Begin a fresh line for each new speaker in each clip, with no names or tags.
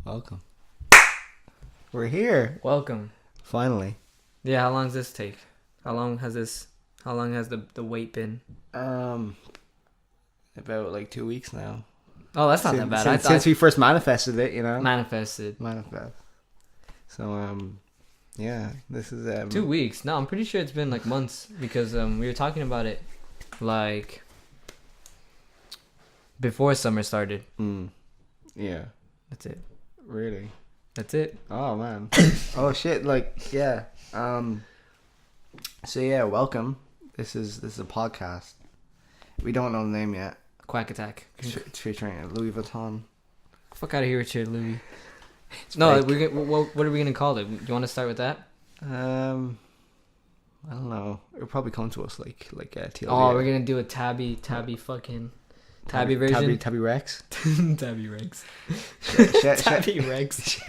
Welcome. We're here.
Welcome.
Finally.
Yeah, how long does this take? How long has the wait been?
About like 2 weeks now.
Oh, that's not that bad.
Since we first manifested it, you know?
Manifested.
So, yeah, this is
2 weeks. No, I'm pretty sure it's been like months because we were talking about it like before summer started.
Yeah.
That's it.
Really?
That's it.
Oh man. Oh shit, like yeah. So yeah, welcome. This is a podcast. We don't know the name yet.
Quack Attack.
It's featuring Louis Vuitton.
Fuck out of here with your Louis.
It's
No,
fake.
what are we gonna call it? Do you want to start with that?
I don't know. It'll probably come to us like TLB.
Oh, we're gonna do a tabby fucking tabby version.
Tabby Rex.
Tabby Rex.
Tabby
Rex.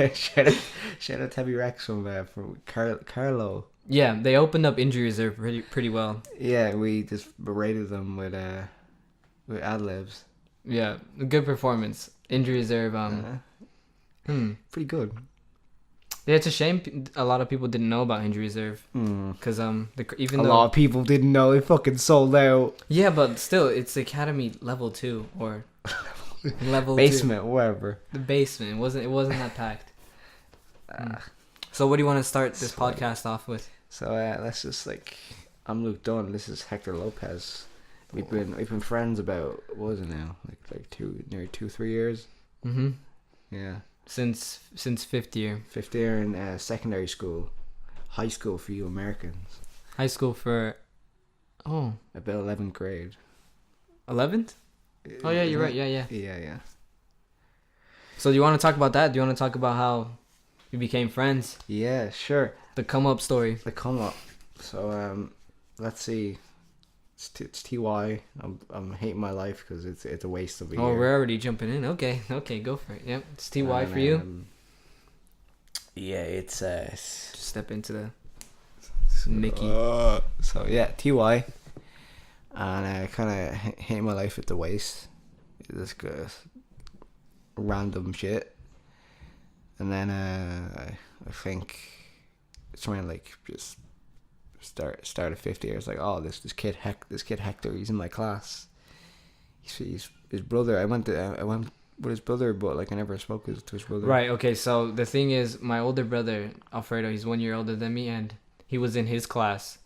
Shout out Tabby Rex from Carlo.
Yeah, they opened up injury reserve pretty well.
Yeah, we just berated them with ad libs.
Yeah, good performance. Injury reserve.
Pretty good.
Yeah, it's a shame a lot of people didn't know about injury reserve because even though
a lot of people didn't know, it fucking sold out.
Yeah, but still, it's Academy level 2 or level
basement,
2.
wherever.
The basement. It wasn't that packed. So what do you want to start this podcast off with?
So let's just I'm Luke Dunn. This is Hector Lopez. We've been friends about what was it now? Nearly 2-3 years.
Mm-hmm.
Yeah.
Since fifth year.
Fifth year in secondary school, high school for you Americans.
High school for
about 11th grade.
11th? Oh yeah, you're right. Yeah.
Yeah.
So do you want to talk about that? Do you want to talk about how we became friends?
Yeah, sure.
The come up story.
The come up. So let's see. It's TY. I'm hating my life because it's a waste of a year.
Oh, we're already jumping in. Okay, go for it. Yep, it's TY for you.
Yeah, it's
Just step into the Mickey.
So yeah, TY, and I kind of hate my life at the waist. This goes random shit, and then I think it's around just start of 50 years. This kid Hector, he's in my class. He's his brother. I went with his brother, but I never spoke to his brother.
Right. Okay. So the thing is, my older brother Alfredo, he's 1 year older than me, and he was in his class.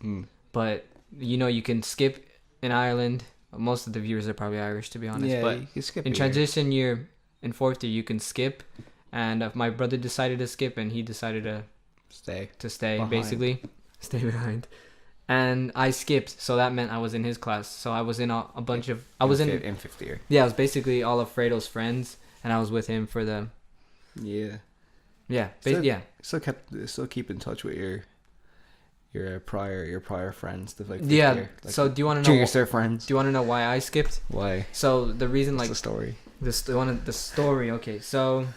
But you can skip in Ireland. Most of the viewers are probably Irish, to be honest.
Yeah,
but
you can skip
in transition year, in fourth year, you can skip. And my brother decided to skip, and he decided to stay
behind.
Basically. Stay behind. And I skipped, so that meant I was in his class. So I was in a bunch of...
in fifth year.
Yeah, I was basically all of Fredo's friends, and I was with him for the...
Yeah.
Yeah,
Still keep in touch with your prior friends.
Yeah,
year.
so do you want to know...
Junior sir friends.
Do you want to know why I skipped?
Why?
So the reason,
What's the story?
The story, okay. So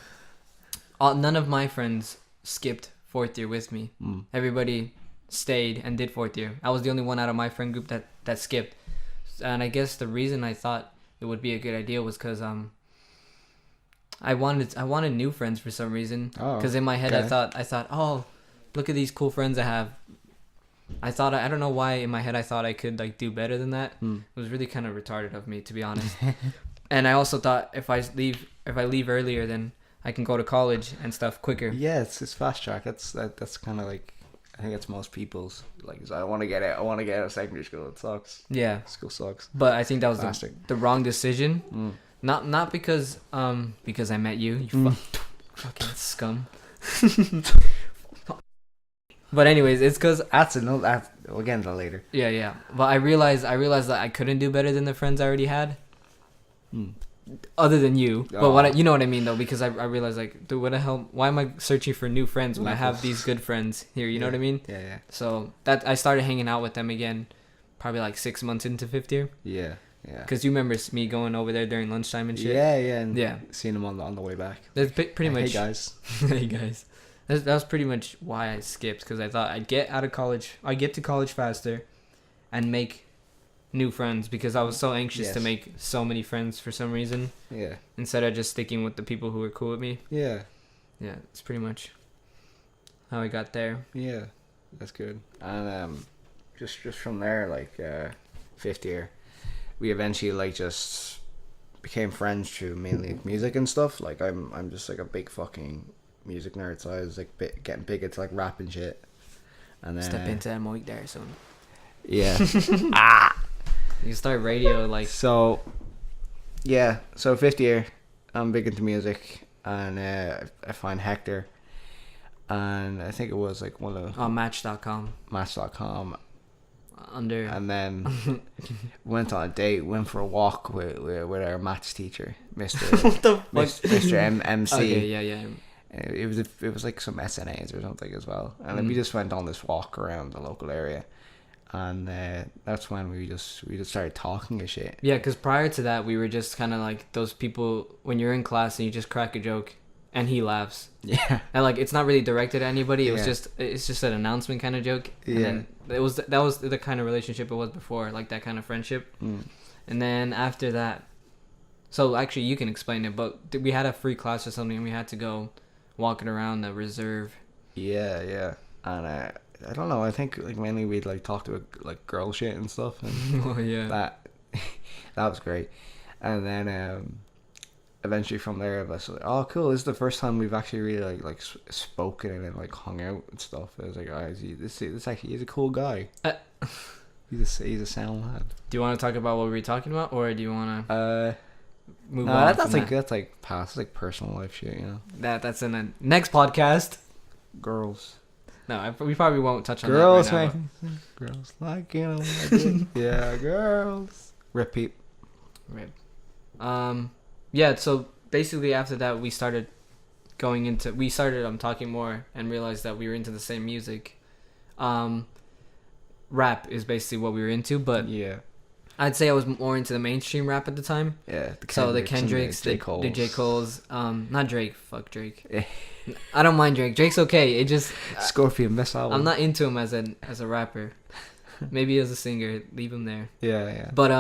none of my friends skipped fourth year with me. Everybody stayed and did fourth year. I was the only one out of my friend group that skipped. And I guess the reason I thought it would be a good idea was because I wanted new friends for some reason. Because in my head I thought, oh, look at these cool friends I have. I don't know why in my head I thought I could do better than that. It was really kind of retarded of me, to be honest. And I also thought if I leave earlier, then I can go to college and stuff quicker.
Yeah, it's fast track. That's kind of I think that's most people's I want to get out. I want to get out of secondary school. It sucks.
Yeah,
school sucks.
But I think that was the wrong decision. Not because I met you fucking scum. But anyways, it's because
we'll get into that later.
Yeah. But I realized that I couldn't do better than the friends I already had. Other than you, but you know what I mean though, because I realized dude, what the hell? Why am I searching for new friends when I have these good friends here? You know what I mean?
Yeah.
So that I started hanging out with them again, probably 6 months into fifth year.
Yeah.
Because you remember me going over there during lunchtime and shit.
Yeah, seeing them on the way back.
That's pretty much.
Hey guys.
Hey guys. That was pretty much why I skipped, because I thought I'd get out of college. I'd get to college faster, and make new friends, because I was so anxious to make so many friends for some reason.
Yeah.
Instead of just sticking with the people who were cool with me.
Yeah.
yeah, it's pretty much how I got there.
Yeah, that's good. And just from there, like fifth year, we eventually like just became friends through mainly like, music and stuff. Like I'm just like a big fucking music nerd, so I was like getting big into like rap and shit. And then
Step into that mic there, son.
yeah.
You start radio like.
So yeah, so fifth year, I'm big into music, and I find Hector, and I think it was like one of
Match.com.
Match.com.
Under.
And then went on a date, went for a walk with our maths teacher, Mr.
What the fuck?
Mr. MC.
Okay, yeah.
It was like some SNAs or something as well, and then we just went on this walk around the local area, and that's when we just started talking and shit.
Yeah, because prior to that, we were just kind of like those people when you're in class and you just crack a joke, and he laughs.
Yeah,
and like it's not really directed at anybody. It was
Yeah.
it's just an announcement kind of joke. And
Yeah.
then that was the kind of relationship it was before, like that kind of friendship. And then after that, so actually you can explain it, but we had a free class or something, and we had to go walking around the reserve.
yeah, and I don't know. I think like mainly we'd like talk to like girl shit and stuff, and
Oh yeah.
that was great. And then eventually from there, I was like, oh cool, this is the first time we've actually really like spoken and then like hung out and stuff. I was like, oh, this actually he's a cool guy. He's a sound lad.
Do you want to talk about what we were talking about, or do you want to move
no,
on?
that's like past, like personal life shit, you know.
That's in the next podcast.
Girls.
No, we probably won't touch on
Girls,
that right
man. Girls like you know. Yeah, girls. Repeat.
now. Right. Yeah. So basically, after that, we started talking more and realized that we were into the same music. Rap is basically what we were into, but
Yeah.
I'd say I was more into the mainstream rap at the time.
Yeah.
So the Kendricks, the J. Cole's, not Drake. Fuck Drake.
Yeah.
I don't mind Drake. Drake's okay. It just
Scorpion, best album.
I'm not into him as a rapper. Maybe as a singer, leave him there.
Yeah.
But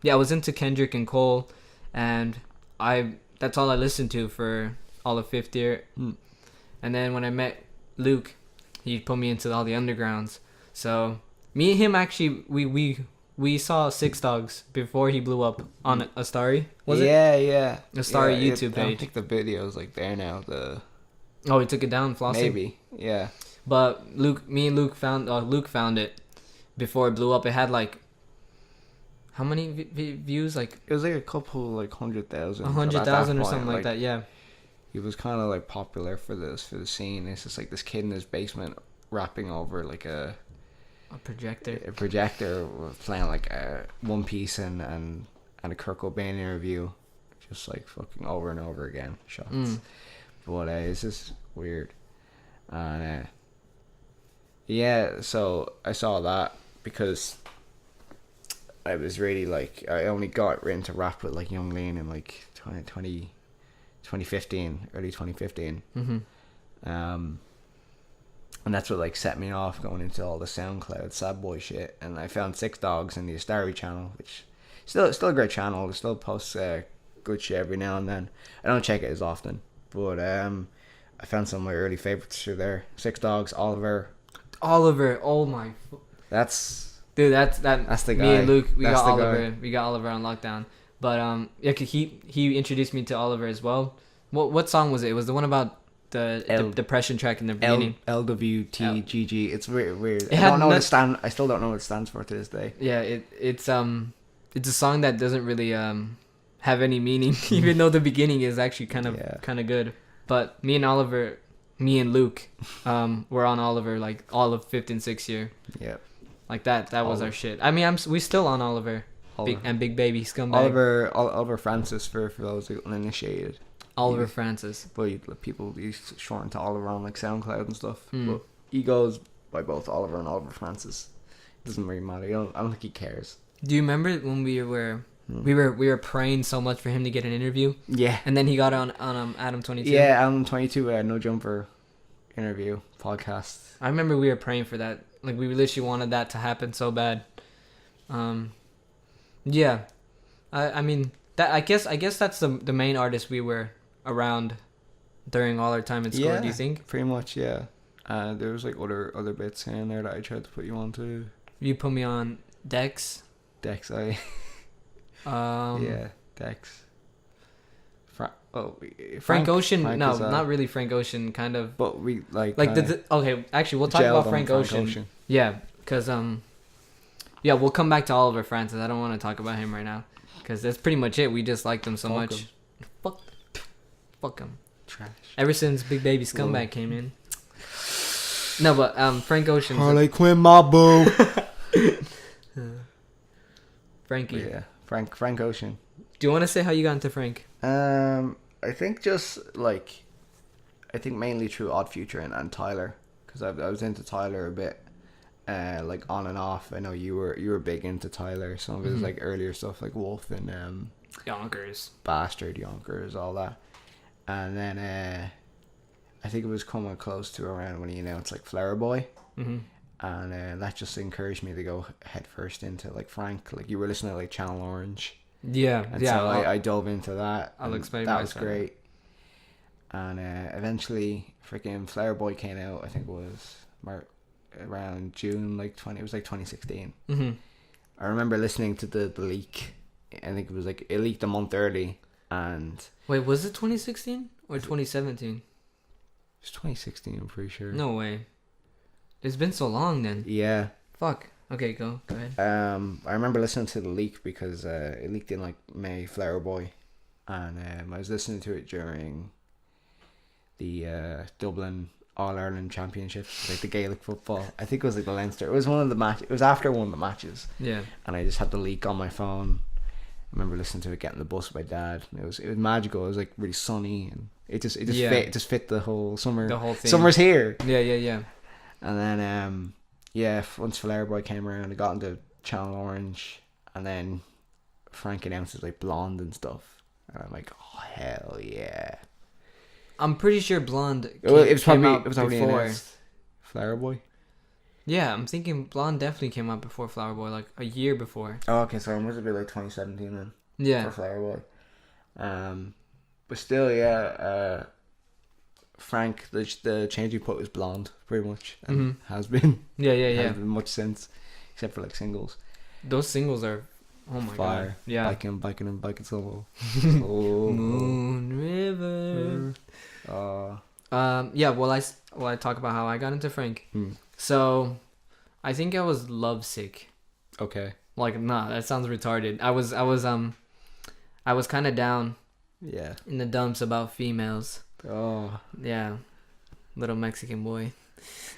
yeah, I was into Kendrick and Cole, and that's all I listened to for all of fifth year. And then when I met Luke, he put me into all the undergrounds. So me and him actually we saw Six Dogs before he blew up on a Starry. Was it?
Yeah.
A Starry YouTube
I don't
page.
think the video's like there now.
Oh, he took it down, Flossie.
Maybe. Yeah.
But me and Luke found it before it blew up. It had like how many views? Like
It was like a couple, like 100,000.
100,000 or something like that. Yeah.
He was kind of like popular for the scene. It's just like this kid in his basement rapping over like a
projector.
A projector playing like a One Piece and a Kurt Cobain interview, just like fucking over and over again. Shots. But it's just weird. And yeah, so I saw that because I was really like, I only got into rap with like Young Lean in like 2015, early 2015. And that's what like set me off going into all the SoundCloud sad boy shit. And I found Six Dogs in the Astari channel, which still a great channel. It still posts good shit every now and then. I don't check it as often, but I found some of my early favorites through there. Six Dogs, Oliver.
Oh my.
That's the guy.
Me and Luke, we
That's
got
the
Oliver.
guy.
We got Oliver on lockdown. But yeah, he introduced me to Oliver as well. What song was it? It was the one about the depression track in the beginning.
LWTGG. It's weird.
It
I don't know
had
what it stands. I still don't know what it stands for to this day.
Yeah, it's a song that doesn't really have any meaning, even though the beginning is actually kind of good. But me and Luke, were on Oliver like all of fifth and sixth year.
Yeah.
Like that was our shit. I mean, we still on Oliver. Big Baby Scumbag.
Oliver Francis for those uninitiated.
Oliver Francis.
But people use shorten to Oliver on like SoundCloud and stuff. But he goes by both Oliver and Oliver Francis. It doesn't really matter. I don't think he cares.
Do you remember when we were praying so much for him to get an interview?
Yeah.
And then he got on Adam 22.
Yeah, Adam 22 No Jumper interview podcast.
I remember we were praying for that. Like we literally wanted that to happen so bad. Yeah. I mean that I guess that's the main artist we were around during all our time in school. Do you think
pretty much? Yeah. There was like other bits in there that I tried to put you on to.
you put me on Dex?
Dex,
Yeah,
Dex.
Frank Ocean.
Frank
No,
is,
not really Frank Ocean. Kind of.
But we
Okay, actually, we'll talk about Frank Ocean. Yeah, because we'll come back to Oliver Francis. I don't want to talk about him right now, because that's pretty much it. We just liked him so much.
Him.
Fuck him.
Trash.
Ever since Big Baby Scumbag came in. No, but Frank Ocean.
Harley Quinn, my boo.
Frankie.
Yeah, Frank Ocean.
Do you want to say how you got into Frank?
I think just like, I think mainly through Odd Future and Tyler, because I was into Tyler a bit, like on and off. I know you were big into Tyler. Some of his like earlier stuff, like Wolf and
Yonkers,
Bastard, Yonkers, all that, and then I think it was coming close to around when he announced like Flower Boy. And that just encouraged me to go head first into like Frank. Like you were listening to like Channel Orange.
Yeah,
and so I dove into that.
I'll explain.
That was great. And eventually, freaking Flower Boy came out. I think it was around June, like 2016. I remember listening to the leak. I think it was like it leaked a month early. And
wait, was it 2016 or 2017?
It was 2016. I'm pretty sure.
No way. It's been so long then.
Yeah.
Fuck. Okay, go ahead.
I remember listening to the leak because it leaked in like May, Flower Boy, and I was listening to it during the Dublin All Ireland Championships, like the Gaelic football. I think it was like the Leinster. It was one of the match. It was after one of the matches.
Yeah.
And I just had the leak on my phone. I remember listening to it, getting the bus with my dad. And it was magical. It was like really sunny, and it just fit the whole summer.
The whole thing.
Summer's here.
Yeah.
And then once Flower Boy came around, I got into Channel Orange, and then Frank announces like Blonde and stuff, and I'm like, oh hell yeah!
I'm pretty sure Blonde.
It was already
before
announced. Flower Boy.
Yeah, I'm thinking Blonde definitely came out before Flower Boy, like a year before.
Oh, okay, so it must have been like 2017 then.
Yeah.
For Flower Boy. But still, yeah. Frank, the change he put was Blonde, pretty much, and has been.
Yeah.
Hasn't been much since, except for like singles.
Those singles are, oh my
Fire.
God. Yeah.
Biking solo.
Moon River. Yeah. Well, I talk about how I got into Frank. So, I think I was lovesick.
Okay.
Like, nah, that sounds retarded. I was kind of down.
Yeah.
In the dumps about females.
Oh.
Yeah. Little Mexican boy.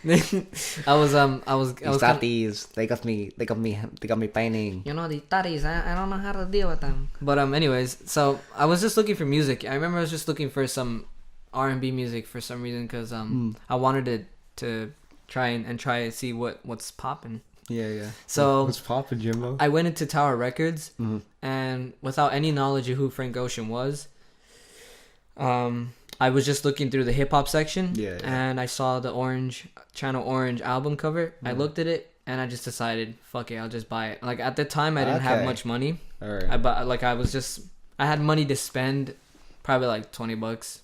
I was
These they got me painting.
You know, the tatties, I don't know how to deal with them. But anyways, so I was just looking for music. I remember I was just looking for some R&B music for some reason, because I wanted to try and see what's popping.
Yeah.
So
what's popping, Jimbo?
I went into Tower Records, and without any knowledge of who Frank Ocean was, I was just looking through the hip hop section, and I saw the Channel Orange album cover. I looked at it, and I just decided, fuck it, I'll just buy it. Like at the time, I didn't have much money.
All right.
I had money to spend, probably like $20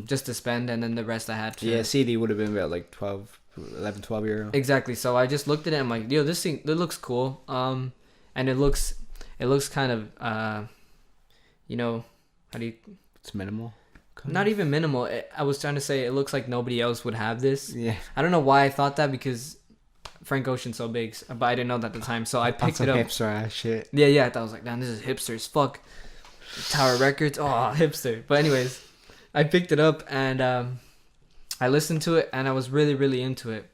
just to spend, and then the rest I had to.
Yeah, CD would have been about like 12 euro.
Exactly. So I just looked at it. And I'm like, yo, this thing, it looks cool. And it looks kind of, how do you?
It's minimal.
Not even minimal. I was trying to say it looks like nobody else would have this.
Yeah.
I don't know why I thought that, because Frank Ocean's so big, but I didn't know that at the time. So I picked it up.
Hipster ass shit.
Yeah. I thought, I was like, damn, this is hipster as fuck. Tower Records, oh, hipster. But anyways, I picked it up and I listened to it, and I was really, really into it.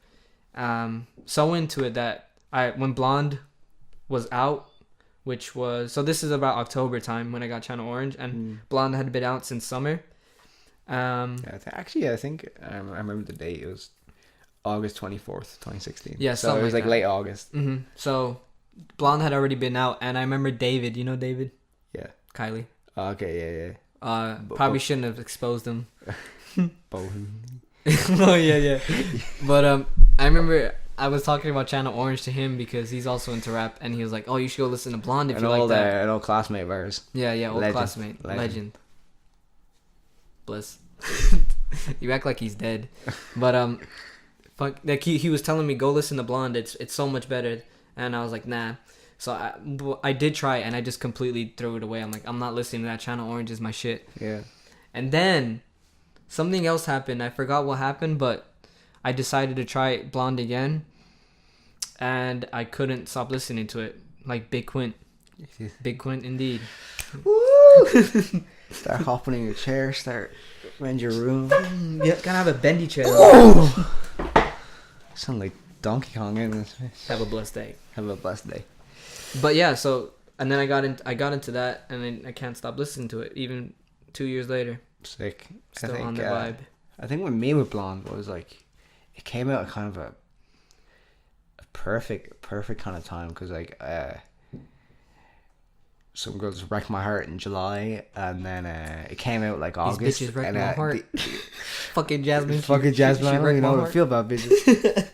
So into it that when Blonde was out, so this is about October time when I got Channel Orange, and Blonde had been out since summer.
I think I remember the date. It was August 24th, 2016.
Yeah,
so it was like late August.
So Blonde had already been out, and I remember David. You know David?
Yeah.
Kylie.
Okay, yeah.
Probably shouldn't have exposed him.
Bowen.
Oh yeah. But I remember I was talking about Channel Orange to him because he's also into rap, and he was like, "Oh, you should go listen to Blonde if you like that."
An old classmate of ours.
Yeah, old
Legend.
classmate, legend. Bliss. You act like he's dead. But fuck, like he was telling me go listen to Blonde. It's so much better, and I was like nah. So I did try it, and I just completely threw it away. I'm like, I'm not listening to that. Channel Orange is my shit.
Yeah.
And then something else happened. I forgot what happened, but I decided to try Blonde again, and I couldn't stop listening to it. Like Big Quint. Big Quint indeed.
Woo! Start hopping in your chair, start around your room.
Yeah, gotta have a bendy chair.
Sound like Donkey Kong in this.
Have a blessed day.
Have a blessed day.
But yeah, so and then I got into that, and then I can't stop listening to it even 2 years later.
Sick.
Still on the vibe.
I think with me with Blonde was like, it came out at kind of a perfect kind of time, because like Some Girls Wreck My Heart in July, and then it came out like August.
These bitches wreck
and,
my heart. Fucking Jasmine.
Fucking Jasmine. I don't even know how to feel about bitches.
I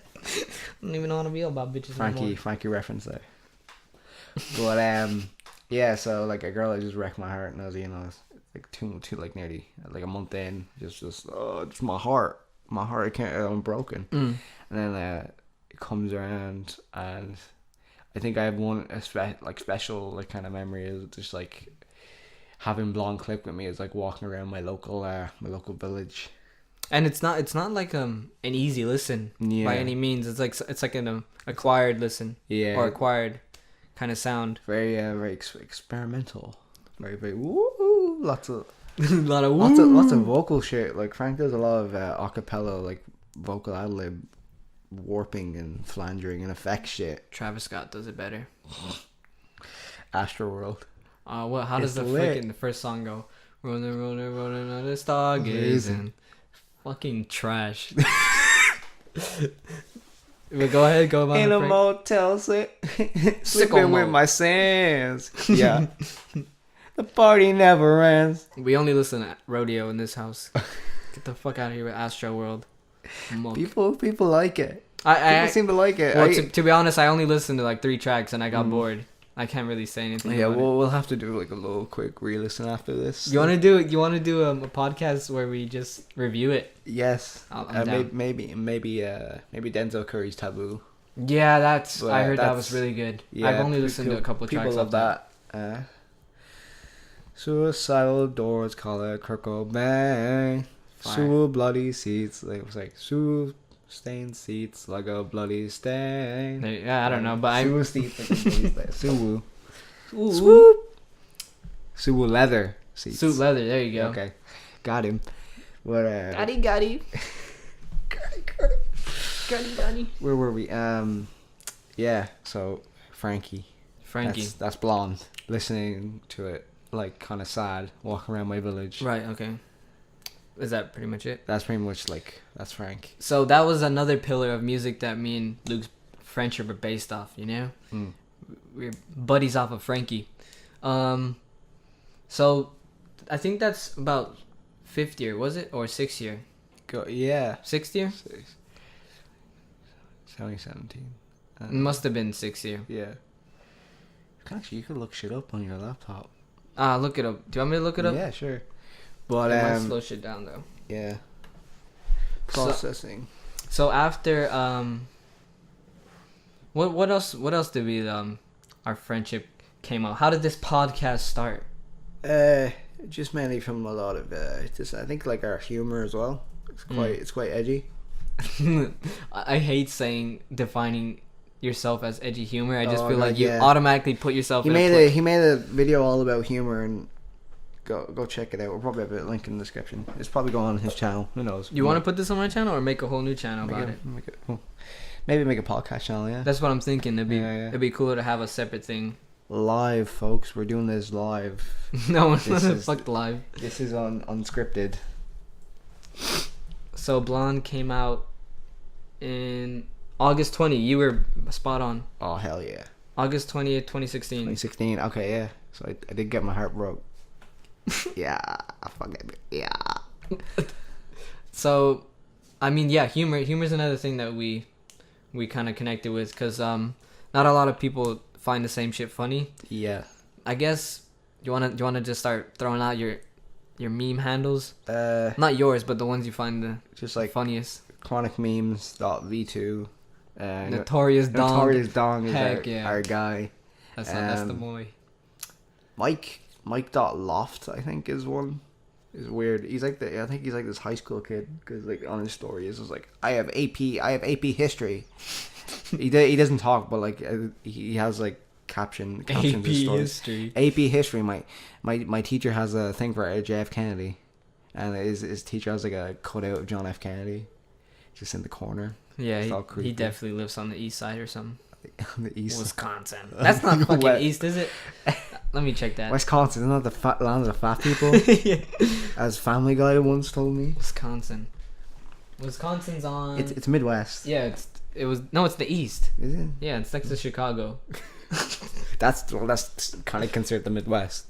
don't even know how to feel about bitches anymore.
Frankie reference there. But yeah, so like a girl that just wrecked my heart, and I was, you know, like two like nearly like a month in, just just my heart, I can't, I'm broken. And then it comes around, and I think I have one special like kind of memory is just like having Blonde clip with me is like walking around my local village. And
it's not like an easy listen by any means. It's like an acquired listen, or acquired kind of sound.
Very experimental. Very woo, lots of
woo.
lots of vocal shit. Like Frank does a lot of acapella, like vocal ad lib warping and flangering and effect shit.
Travis Scott does it better.
Astroworld.
Well, how does the first song go? Rolling on the stargazing. Fucking trash. But go ahead, go about
in a
Frank.
motel, sleeping with my sins. Yeah. The party never ends.
We only listen to Rodeo in this house. Get the fuck out of here with Astro World.
People like it.
People
seem to like it.
Well, to be honest, I only listened to like 3 tracks and I got bored. I can't really say anything.
Yeah,
about it.
we'll have to do like a little quick re-listen after this.
You want to do a podcast where we just review it?
Yes.
I'm down.
Maybe Denzel Curry's Taboo.
Yeah, I heard that was really good. Yeah, I've only listened to a couple of tracks.
People love that. Suicidal doors, call it Kurt Cobain. Sue bloody seats. Like, it was like Sue stained seats like a bloody stain.
Yeah, I don't know, but
Sue seats like a bloody stain. Swoop. Sue leather seats.
Sue leather. There you go.
Okay, got him. What?
Got him. Got him.
Where were we? Yeah. So Frankie. That's Blonde. Listening to it, like, kind of sad. Walking around my village.
Right. Okay. Is that pretty much it?
That's pretty much that's Frank. So
that was another pillar of music that me and Luke's friendship are based off, you know? We're buddies off of Frankie. So I think that's about 5th year, was it? Or 6th year?
Yeah.
6th year?
2017.
It must have been 6th year.
Yeah. Actually, you could look shit up on your laptop.
Look it up. Do you want me to look it up?
Yeah, sure. But
I might slow shit down though.
Yeah. Processing.
So after what else did we our friendship came out? How did this podcast start?
Just mainly from a lot of just, I think, like, our humor as well. It's quite edgy.
I hate defining yourself as edgy humor. I just feel like you automatically put yourself. He made
a video all about humor, and go check it out. We'll probably have a link in the description. It's probably going on his channel. Who knows?
You want to put this on my channel or make a whole new channel about it?
Maybe make a podcast channel. Yeah,
that's what I'm thinking. It'd be cooler to have a separate thing.
Live, folks. We're doing this live.
No, fuck live.
This is unscripted.
So Blonde came out in August 20. You were spot on.
Oh, hell yeah.
August 20th, 2016.
2016. Okay, yeah. So I did get my heart broke. Yeah. Fuck it. Yeah.
So, I mean, yeah, humor's another thing that we kind of connected with, because not a lot of people find the same shit funny.
Yeah.
I guess you wanna just start throwing out your your meme handles?
Uh,
Not yours, but the ones you find the
just like
funniest.
chronic memes. V2.
Notorious Dong.
Notorious Dong is
Heck yeah.
our guy.
That's the boy.
Mike dot Loft, I think, is one. Is weird. He's like I think he's like this high school kid, because like on his story is just like, I have AP history. he doesn't talk, but like he has like captions.
AP
his stories.
history.
AP history. My teacher has a thing for JF Kennedy, and his teacher has like a cutout of John F. Kennedy, just in the corner.
Yeah, he definitely lives on the east side or something.
On the east.
Wisconsin. That's not fucking east, is it? Let me check that.
Wisconsin, isn't that the land of the fat people?
Yeah.
As Family Guy once told me.
Wisconsin's on.
It's Midwest.
Yeah, it's the east.
Is it?
Yeah, it's next to Chicago.
That's kind of considered the Midwest.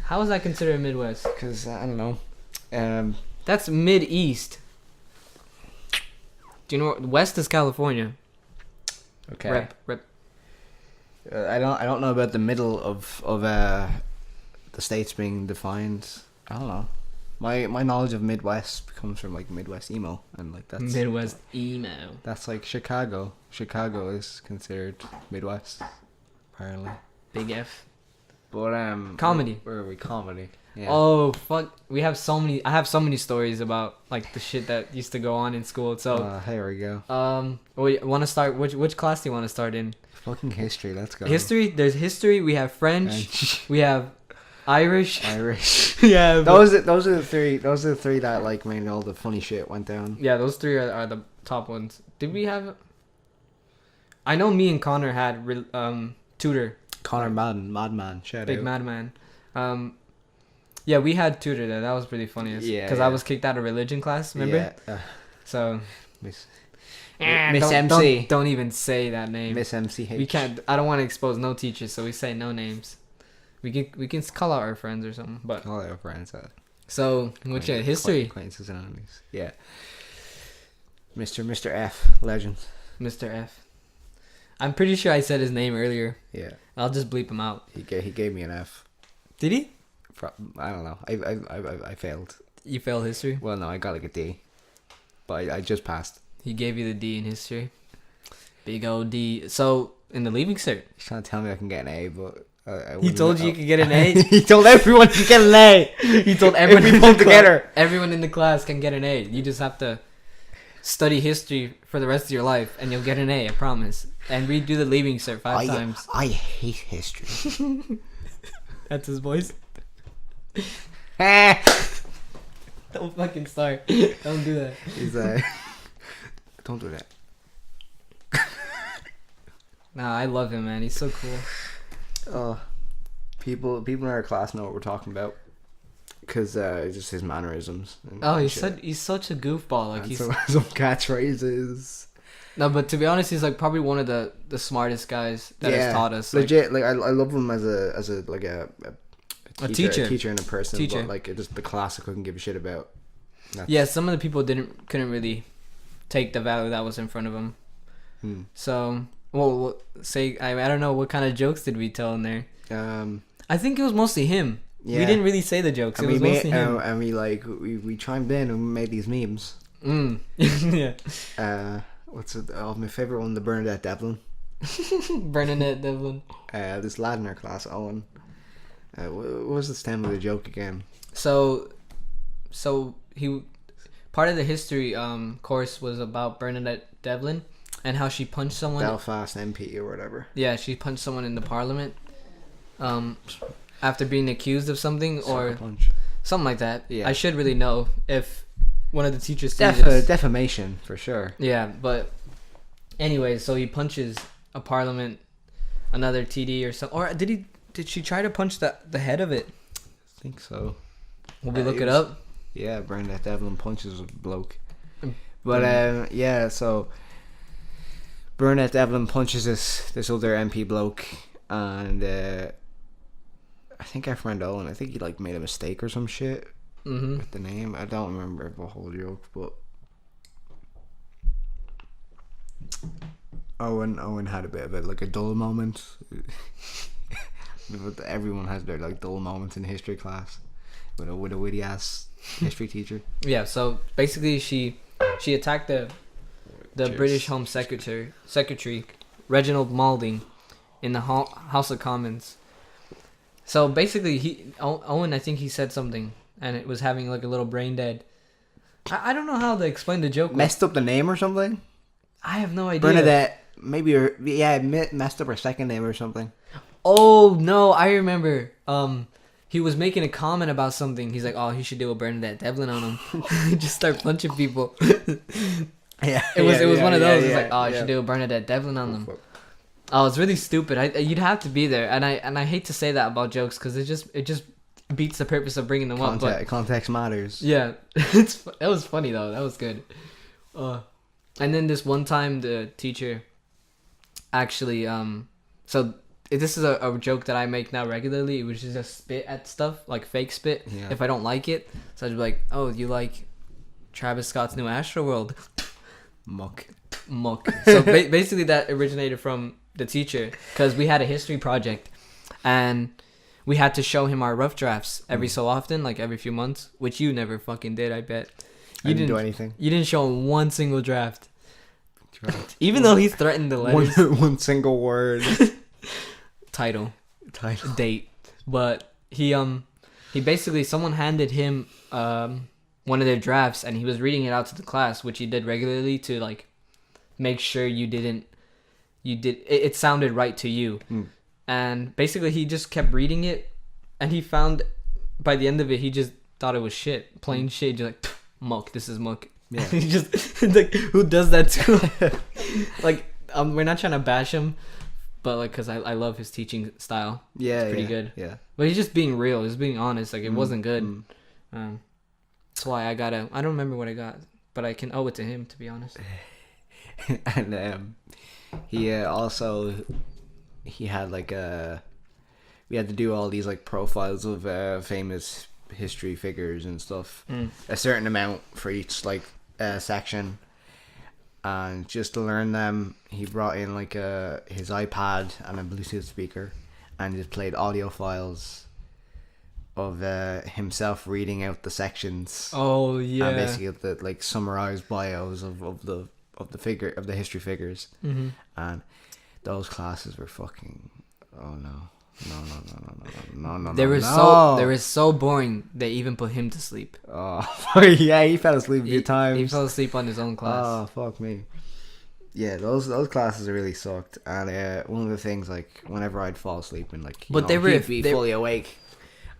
How is that considered Midwest?
Because I don't know.
That's mid-east. Do you know west is California?
Okay.
Rep.
I don't know about the middle of the states being defined. I don't know. My knowledge of Midwest comes from like Midwest emo, and like that's
Midwest emo.
That's like Chicago. Chicago is considered Midwest, apparently.
Big F.
But
comedy.
Where are we? Comedy. Yeah.
Oh fuck! I have so many stories about like the shit that used to go on in school. So
here we go.
Want to start? Which class do you want to start in?
Fucking history. Let's go.
History. There's history. We have French. We have Irish.
Yeah. Those are the three. Those are the three that like made all the funny shit went down.
Yeah, those three are the top ones. Did we have? I know me and Connor had tutor.
Connor Madman. Shout
Big
out.
Madman. Yeah, we had tutor there. That was pretty funny.
Yeah.
Because I was kicked out of religion class. Remember?
Yeah.
So.
Miss
MC. Don't even say that name.
Miss MCH.
We can't. I don't want to expose no teachers, so we say no names. We can call out our friends or something, but
call out our friends.
So which history?
Acquaintances and enemies. Yeah. Mr. F. Legend.
Mr. F. I'm pretty sure I said his name earlier.
Yeah.
I'll just bleep him out.
He gave me an F.
Did he?
I don't know. I failed.
You failed history?
Well, no, I got like a D. But I just passed.
He gave you the D in history. Big old D. So, in the leaving cert.
He's trying to tell me I can get an A, but...
he told you could get an A?
He told everyone to get an A!
He told everyone
if we pull together.
Everyone in the class can get an A. You just have to study history for the rest of your life, and you'll get an A, I promise. And redo the leaving cert 5 times.
I hate history.
That's his voice? Don't fucking start. Don't do that.
He's don't do that.
Nah, I love him, man. He's so cool.
People in our class know what we're talking about, because just his mannerisms.
He's such a goofball. Like he's
some catchphrases.
No, but to be honest, he's like probably one of the smartest guys that has taught us.
Legit, like I love him as a teacher and a person.
Teacher.
But like just the class I couldn't give a shit about.
Yeah, some of the people couldn't really take the value that was in front of him. So, well, say I don't know what kind of jokes did we tell in there. I think it was mostly him. Yeah. We didn't really say the jokes. It was mostly him.
And we chimed in and we made these memes.
Yeah.
What's it? Oh, my favorite one, the Bernadette Devlin.
Bernadette Devlin.
This lad in our class, Owen. What was the stem of the joke again?
So he part of the history course was about Bernadette Devlin and how she punched someone.
Belfast MP or whatever.
Yeah, she punched someone in the parliament. After being accused of something or something like that. Yeah. I should really know if one of the teachers
defamation for sure.
Yeah, but anyway, so he punches a parliament, another TD or something. Or did she try to punch the head of it?
I think so.
Will we look it up?
Yeah, Bernadette Devlin punches a bloke. But yeah, so Bernadette Devlin punches this other MP bloke, and I think our friend Owen, I think he like made a mistake or some shit with the name. I don't remember the whole joke, but Owen had a bit of a dull moment. Everyone has their like dull moments in history class. with a witty ass history teacher.
Yeah. So basically, she attacked the
Cheers.
British Home Secretary Reginald Malding in the House of Commons. So basically, Owen, I think he said something, and it was having like a little brain dead. I don't know how to explain the joke.
Messed up the name or something.
I have no idea.
Bernadette, maybe messed up her second name or something.
Oh no, I remember. He was making a comment about something. He's like, "Oh, he should do a Bernadette Devlin on him." Just start punching people.
Yeah,
it was one of those. It's like, "Oh, you
yeah.
should do a Bernadette Devlin on them." Oh, it's really stupid. You'd have to be there, and I hate to say that about jokes because it just beats the purpose of bringing them up. But
context matters.
yeah, it was funny though. That was good. And then this one time the teacher actually so this is a joke that I make now regularly, which is just spit at stuff, like fake spit, if I don't like it. So I'd be like, "Oh, you like Travis Scott's new Astroworld?"
Muck.
So basically that originated from the teacher, because we had a history project and we had to show him our rough drafts every so often, like every few months, which you never fucking did, I bet.
You didn't do anything.
You didn't show him one single draft. Even though he threatened the letters.
One single word.
Title.
Date.
But he basically, someone handed him one of their drafts and he was reading it out to the class, which he did regularly to like make sure it sounded right to you. And basically he just kept reading it and he found by the end of it he just thought it was shit, plain shit. Just like, muck, this is muck. Yeah. He just like, who does that to like we're not trying to bash him, but like, because I love his teaching style. Yeah, it's pretty good. Yeah, but he's just being real, he's being honest. Like, it wasn't good. That's why I don't remember what I got, but I can owe it to him, to be honest.
And he also he had like we had to do all these like profiles of famous history figures and stuff, a certain amount for each like section, and just to learn them he brought in like his iPad and a Bluetooth speaker and just played audio files of himself reading out the sections.
Oh yeah.
And basically the like summarized bios of the history figures. And those classes were fucking no. They
were so boring they even put him to sleep.
Oh yeah, he fell asleep a few times.
He fell asleep on his own class.
Oh fuck me. Yeah, those classes really sucked. And one of the things, like, whenever I'd fall asleep and like, he'd be fully awake,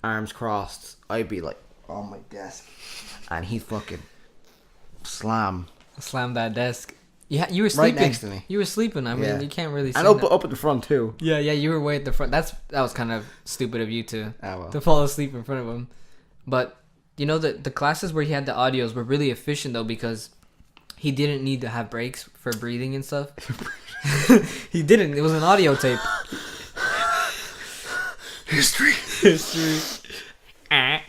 arms crossed, I'd be like on my desk, and he'd fucking slam
that desk. Yeah, you were sleeping.
Right next to me.
You were sleeping. I mean, you can't really see.
And up at the front too.
Yeah, you were way at the front. That was kind of stupid of you to fall asleep in front of him. But you know, the classes where he had the audios were really efficient though, because he didn't need to have breaks for breathing and stuff. He didn't. It was an audio tape. History.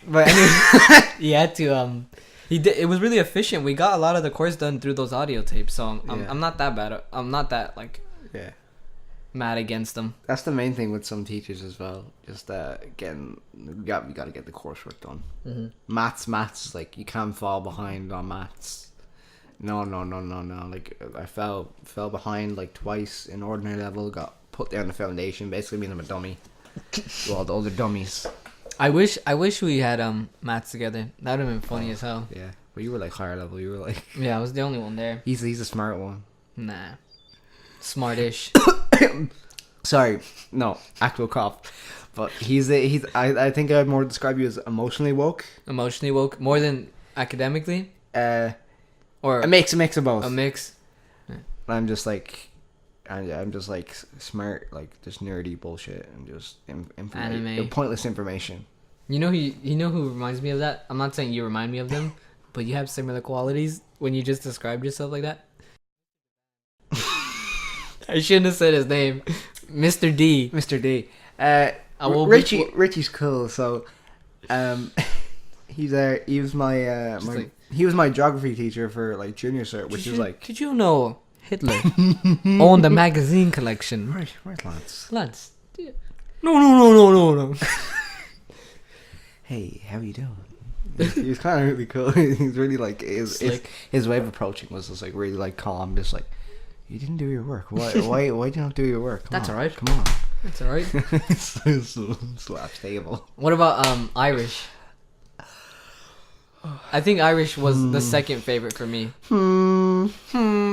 But anyway, he had to he did. It was really efficient. We got a lot of the course done through those audio tapes, so I'm not that bad. I'm not that like mad against them.
That's the main thing with some teachers as well. Just again, we got to get the coursework done. Maths, like, you can't fall behind on maths. No. Like, I fell behind like twice in ordinary level. Got put down the foundation. Basically, means I'm a dummy. Well, the other dummies.
I wish we had maths together. That would have been funny as hell.
Yeah, but you were like higher level. You were like
I was the only one there.
He's a smart one.
Nah, smartish.
Sorry, no, actual cough. But I think I'd more describe you as emotionally woke.
Emotionally woke, more than academically.
Or a mix of both.
A mix.
I'm just like smart, like just nerdy bullshit and just
anime,
pointless information.
You know who reminds me of that? I'm not saying you remind me of them, but you have similar qualities when you just described yourself like that. I shouldn't have said his name. Mr. D.
Richie's cool, so he was my geography teacher for like junior cert, which is like,
did you know Hitler owned a magazine collection?
Right, lads.
No.
hey, how you doing? He was kind of really cool. He's really like his way of approaching was just like really like calm, just like, you didn't do your work. Why did you not do your work?
That's alright.
Come on.
That's alright.
Slaps table.
What about Irish? I think Irish was the second favorite for me.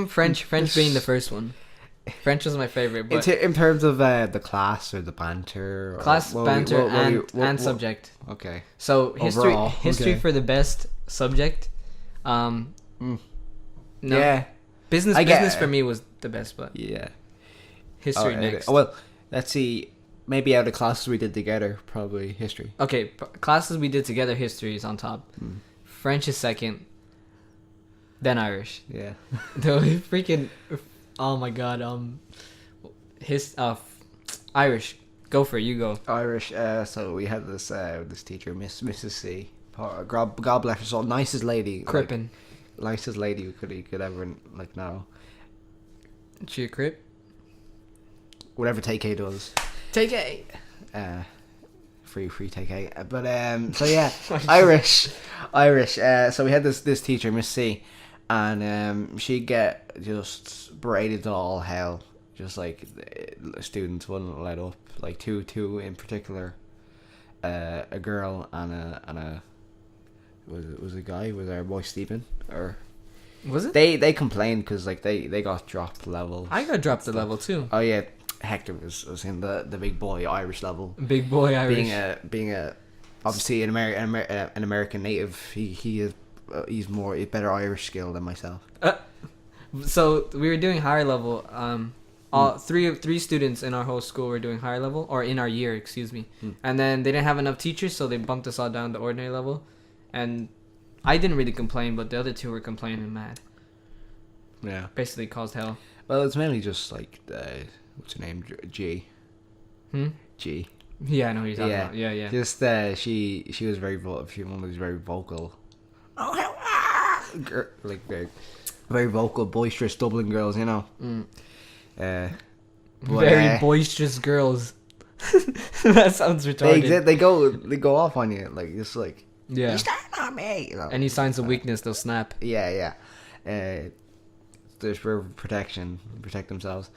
French being the first one. French was my favorite, but
in terms of the class or the banter,
and subject.
Okay.
So history
okay.
for the best subject. No.
Yeah.
Business for me was the best, but
yeah.
History next.
Well, let's see. Maybe out of classes we did together, probably history.
Okay, classes we did together, history is on top. French is second. Then Irish.
Yeah.
The freaking. Oh my god. Irish. Go for it. You go.
Irish. So we had this teacher, Mrs. C. God bless her soul. Nicest lady.
Crippin'.
Nicest lady you could ever like know.
She a crip?
Whatever Take A does.
Take A.
Free Take A. But so yeah, Irish. So we had this teacher, Miss C, and she'd get just berated to all hell. Just like students wouldn't let up. Like two in particular, a girl and a was a guy. Was our boy Stephen or
was it?
They complained because like they got dropped level.
I got dropped the level too.
Oh yeah, Hector was in the big boy Irish level.
Big boy Irish.
Being a obviously an American native, he's better Irish skill than myself.
So we were doing higher level. Three students in our whole school were doing higher level, or in our year, excuse me. And then they didn't have enough teachers, so they bumped us all down to ordinary level. And I didn't really complain, but the other two were complaining mad.
Yeah.
Basically caused hell.
Well, it's mainly just like what's her name? G. G.
Yeah, I know who you're talking about. Yeah.
Just she was very very vocal. Like very vocal, boisterous Dublin girls, you know.
Very boisterous girls. That sounds retarded.
They go off on you like just like,
yeah.
You starting on me, you know?
Any signs of weakness, they'll snap.
Yeah. There's for protection, protect themselves.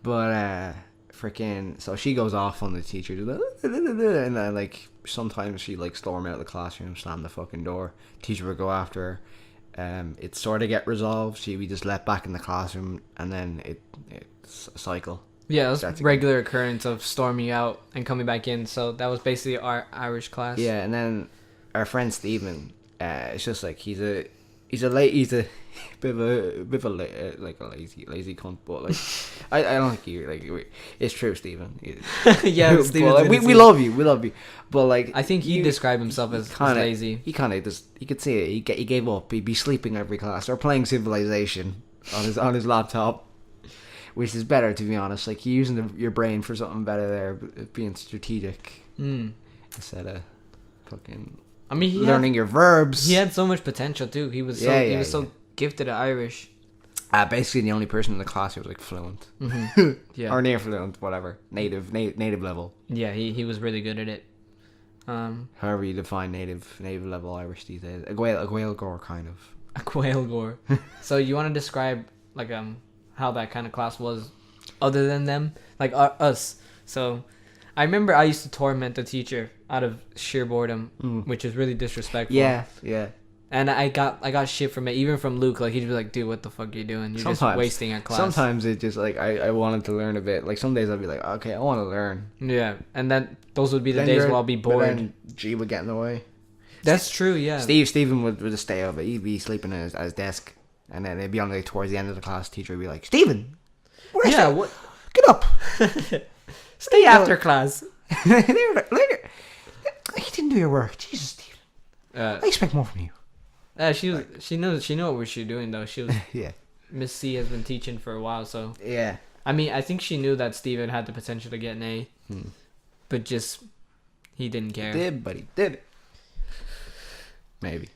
But freaking, so she goes off on the teacher, and like sometimes she like storm out of the classroom, slam the fucking door. Teacher would go after her. It sort of get resolved. She we just let back in the classroom, and then it's a cycle.
Yeah, it was regular occurrence of storming out and coming back in. So that was basically our Irish class.
Yeah, and then our friend Stephen, it's just like he's a bit of a lazy cunt, but like I don't think he like it's true, Stephen.
Yeah,
Stephen. We love you, but like
I think he described himself as lazy.
He kind of just you could see it. He gave up. He'd be sleeping every class or playing Civilization on his laptop, which is better to be honest. Like you're using your brain for something better there, being strategic instead of fucking.
I mean,
learning your verbs.
He had so much potential too. He was so gifted at Irish.
Basically, the only person in the class who was like fluent,
yeah,
or near fluent, whatever, native level.
Yeah, he was really good at it.
However you define native level Irish these days, a Gael gore kind of.
A Gael gore. So you want to describe like how that kind of class was, other than them, like us. So I remember I used to torment the teacher out of sheer boredom, which is really disrespectful.
Yeah.
And I got shit from it, even from Luke. Like he'd be like, "Dude, what the fuck are you doing? You're just wasting our class."
Sometimes it just like I wanted to learn a bit. Like some days I'd be like, "Okay, I want to learn."
Yeah, and then those would be the days where I'll be bored.
But then G would get in the way.
That's true. Yeah.
Stephen would just stay up. He'd be sleeping at his desk, and then it'd be on like towards the end of the class. Teacher would be like, "Stephen,
what?
Get up,
stay after class."
Later. You didn't do your work, Jesus, Stephen. I expect more from you.
She knew what she was doing though. She was
yeah.
Miss C has been teaching for a while, so
yeah.
I mean, I think she knew that Steven had the potential to get an A, but just he didn't care.
He did, but he did it. Maybe.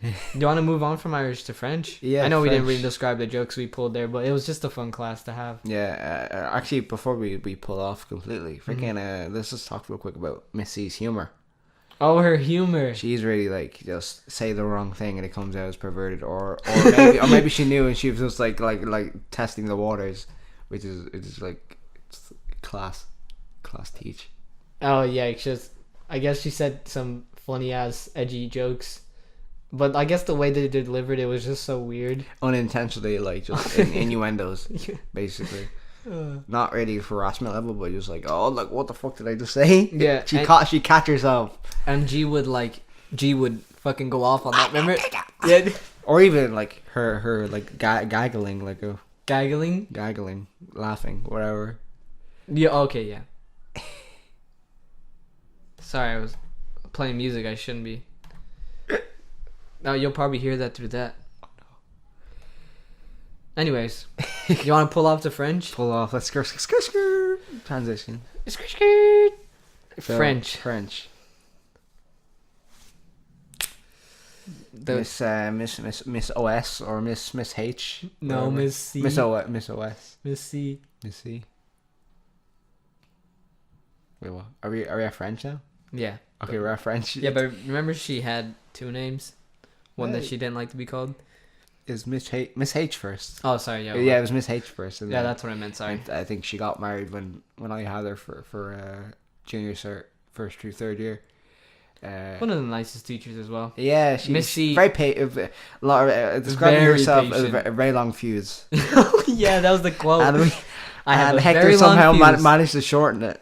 Do you want to move on from Irish to French?
Yeah.
I know we didn't really describe the jokes we pulled there, but it was just a fun class to have.
Yeah. Actually, before we pull off completely, freaking let's just talk real quick about Miss C's humor.
Oh, her humor.
She's really like just say the wrong thing and it comes out as perverted, or maybe she knew and she was just like testing the waters, which is like class teach.
Oh yeah, it's just I guess she said some funny ass edgy jokes, but I guess the way they delivered it was just so weird.
Unintentionally, like just innuendos, basically. Not really harassment level, but just like, oh, like what the fuck did I just say?
Yeah,
she catch herself.
And G would fucking go off on that. Remember? Yeah.
Or even like her like gaggling, like a
Gaggling,
laughing, whatever.
Yeah. Okay. Yeah. Sorry, I was playing music. I shouldn't be. No, you'll probably hear that through that. Oh, no. Anyways, you want to pull off the French?
Pull off. Let's go. Transition.
French.
Miss OS or Miss H.
No,
whatever.
Miss C.
Miss OS.
Miss C.
Miss C. Wait, what? Are we at French now?
Yeah.
Okay, we're at French.
Yeah, but remember she had two names. One that she didn't like to be called.
Is Miss H first?
Oh, sorry. Yeah.
Yeah, it was Miss H first. And
yeah, that's what I meant. Sorry.
I think she got married when I had her for junior cert, first through third year.
One of the nicest teachers as well.
Yeah, she
Miss C.
very describing herself as a very long fuse.
Yeah, that was the quote.
And Hector somehow managed to shorten it.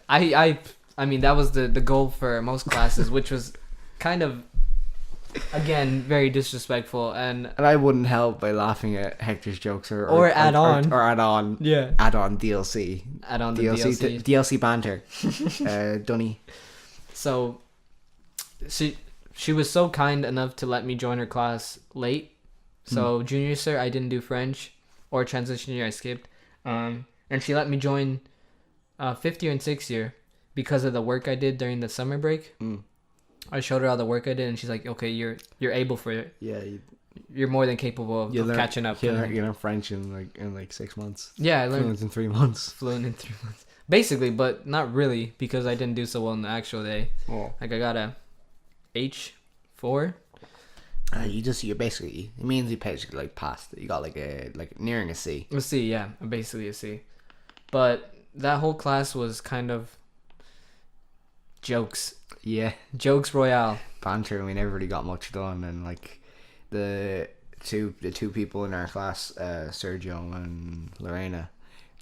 I mean that was the goal for most classes, which was kind of again very disrespectful, and
I wouldn't help by laughing at Hector's jokes
or add on
DLC. Add on the DLC banter. Dunny.
So she was so kind enough to let me join her class late. So junior cert I didn't do French, or transition year I skipped. And she let me join 5th year and 6th year because of the work I did during the summer break. I showed her all the work I did, and she's like, "Okay, you're able for it.
Yeah,
you're more than capable of catching up."
You learn French in 6 months.
Yeah, I learned
fluent in 3 months.
Fluent in 3 months, basically, but not really because I didn't do so well on the actual day.
Oh.
Like I got a H4.
You're basically, it means you basically like passed. You got like nearing a C.
A C, yeah, basically a C. But that whole class was kind of jokes.
Yeah,
jokes royale.
Banter. We never really got much done, and like the two people in our class, Sergio and Lorena,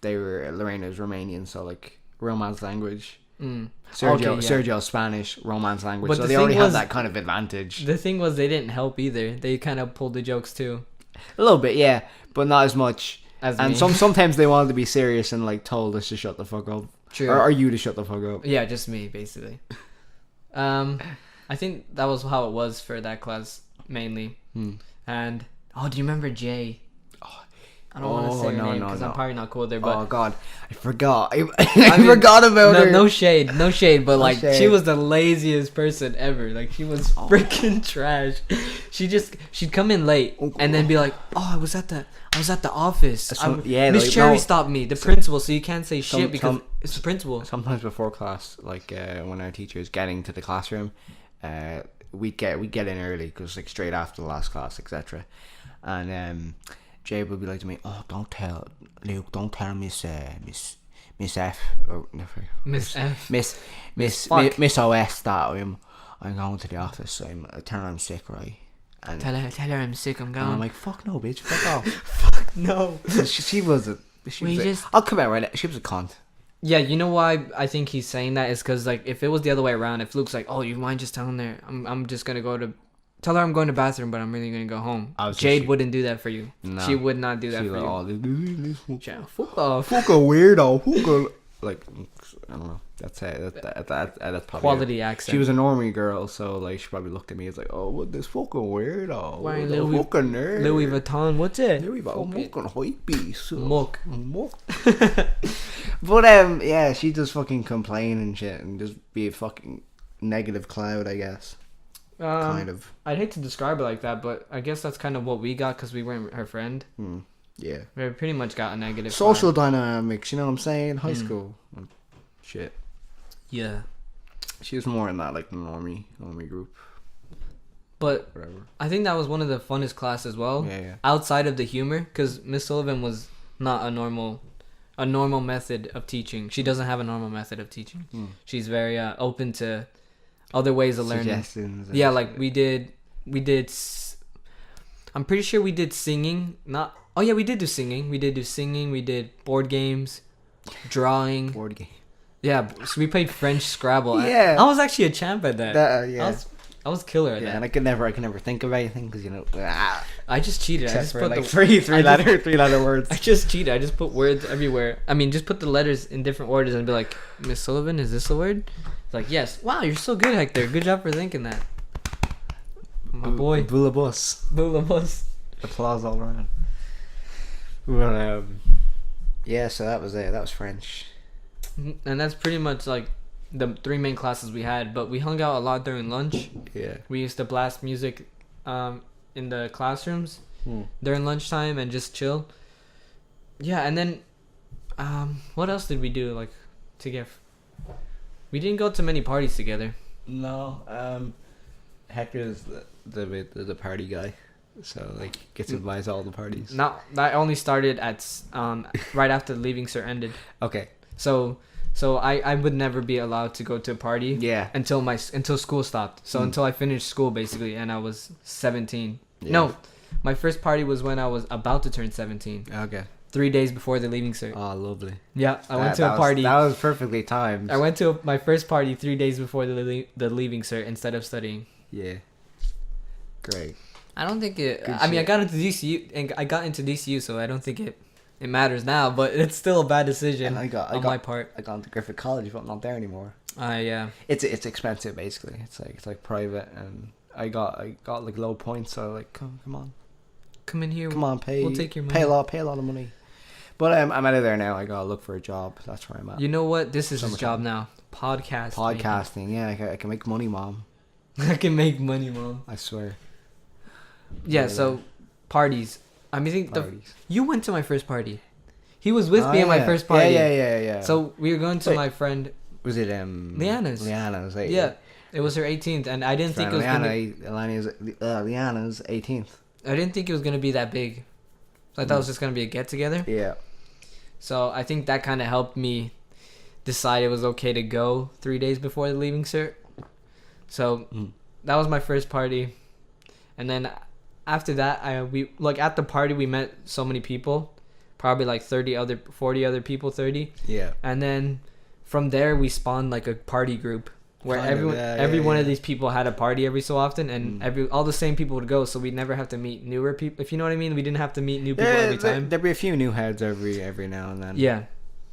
Lorena's Romanian, so like Romance language. Sergio Spanish, Romance language, but so they already have that kind of advantage.
The thing was they didn't help either. They kind of pulled the jokes too.
A little bit, yeah, but not as much.
And
me. Sometimes they wanted to be serious and like told us to shut the fuck up.
True.
Or you to shut the fuck up.
Yeah, just me basically. I think that was how it was for that class mainly. And do you remember Jay? I don't want to say her name because I'm probably not cool there. But
oh god, I forgot. I forgot about her.
No shade, but like she was the laziest person ever. Like she was freaking trash. She'd come in late and then be like, "Oh, I was at the office. Miss Cherry stopped me. The principal, so you can't say shit because it's the principal."
Sometimes before class, like when our teacher is getting to the classroom, we get in early because like straight after the last class, etc. And Jay would be like to me, "Oh, don't tell Luke. Don't tell Miss F or
Miss F
Miss OS that I'm going to the office. Tell her I'm sick, right? And
tell her I'm sick. I'm going.
And I'm like, fuck no, bitch. Fuck off.
Fuck no.
She was I'll come out right now. She was a cunt.
Yeah, you know why I think he's saying that is because like if it was the other way around, if Luke's like, "Oh, you mind just telling her I'm just gonna go to." Tell her I'm going to the bathroom, but I'm really going to go home. Jade wouldn't do that for you. No. She would not do that for you.
Fuck off. Fuck a weirdo. Like, I don't know. That's it. That's probably
quality accent.
She was a normie girl, so like she probably looked at me as like, "Oh, what this fucking weirdo?
Wearing
fucking nerd.
Louis Vuitton. What's it?
Louis Vuitton. Fucking hype beast.
Muck.
But yeah, she just fucking complain and shit and just be a fucking negative cloud, I guess. Kind of.
I'd hate to describe it like that, but I guess that's kind of what we got because we weren't her friend.
Yeah.
We pretty much got a negative
social dynamics, you know what I'm saying? High school. Shit.
Yeah.
She was more in that like normie group.
But
Whatever.
I think that was one of the funnest classes as well.
Yeah.
Outside of the humor, because Miss Sullivan was not a normal method of teaching. She doesn't have a normal method of teaching. She's very open to other ways of learning.
Suggestions.
Yeah, like we did. I'm pretty sure we did singing. Not. Oh yeah, we did do singing. We did do singing. We did board games, drawing.
Board game.
Yeah, so we played French Scrabble.
Yeah.
I was actually a champ at that.
Yeah.
I was killer at
Yeah,
that.
and I could never think of anything because
I just cheated. I
except
just
for
put
like
the
three letter words.
I just cheated. I just put words everywhere. I mean, just put the letters in different orders and be like, Miss Sullivan, is this a word? It's like, yes. Wow, you're so good, Hector. Good job for thinking that. My boy.
Boulabus.
Boulabus.
Applause all around. Well, yeah, so that was it. That was French.
And that's pretty much like the three main classes we had. But we hung out a lot during lunch.
Yeah.
We used to blast music in the classrooms during lunchtime and just chill. Yeah, and then what else did we do like together? We didn't go to many parties together.
No. Hector's the party guy, so like gets invited to all the parties.
Not that only started at right after the Leaving Cert ended.
Okay.
So I would never be allowed to go to a party.
Yeah.
Until school stopped. So until I finished school basically, and I was 17.
Yeah.
No, my first party was when I was about to turn 17.
Okay.
3 days before the Leaving Cert.
Oh, lovely.
Yeah, I went to a party.
That was perfectly timed.
I went to my first party 3 days before the Leaving Cert instead of studying.
Yeah. Great.
I don't think it.
Good
I mean, I
shit.
got into DCU and I got into DCU, so I don't think it matters now. But it's still a bad decision on my part.
I got into Griffith College, but I'm not there anymore.
Yeah.
It's expensive basically. It's like private, and I got like low points, so like come on,
Come in here.
come on, pay.
We'll take your money.
Pay a lot of money. But I'm out of there now. I gotta look for a job. That's where I'm at.
You know what? This is his
Summertime.
job now. Podcasting.
Podcasting. Yeah, I can make money, mom.
I can make money, mom.
I swear.
Yeah. So parties. I mean, I think
Parties.
you went to my first party. He was with me at my
yeah.
first party.
Yeah.
So we were going to
Wait.
my friend.
Was it
Liana's.
Liana's.
Yeah. It was her 18th, and I didn't think it was
Liana's 18th.
I didn't think it was gonna be that big. I thought it was just gonna be a get together.
Yeah.
So I think that kind of helped me decide it was okay to go 3 days before the Leaving Cert. So that was my first party, and then after that, we like at the party we met so many people, probably like 40 other people, 30.
Yeah.
And then from there we spawned like a party group where
Kind of,
every one of
yeah.
these people had a party every so often, and all the same people would go, so we'd never have to meet newer people. If you know what I mean, we didn't have to meet new people every time.
There'd be a few new heads every now and then.
Yeah,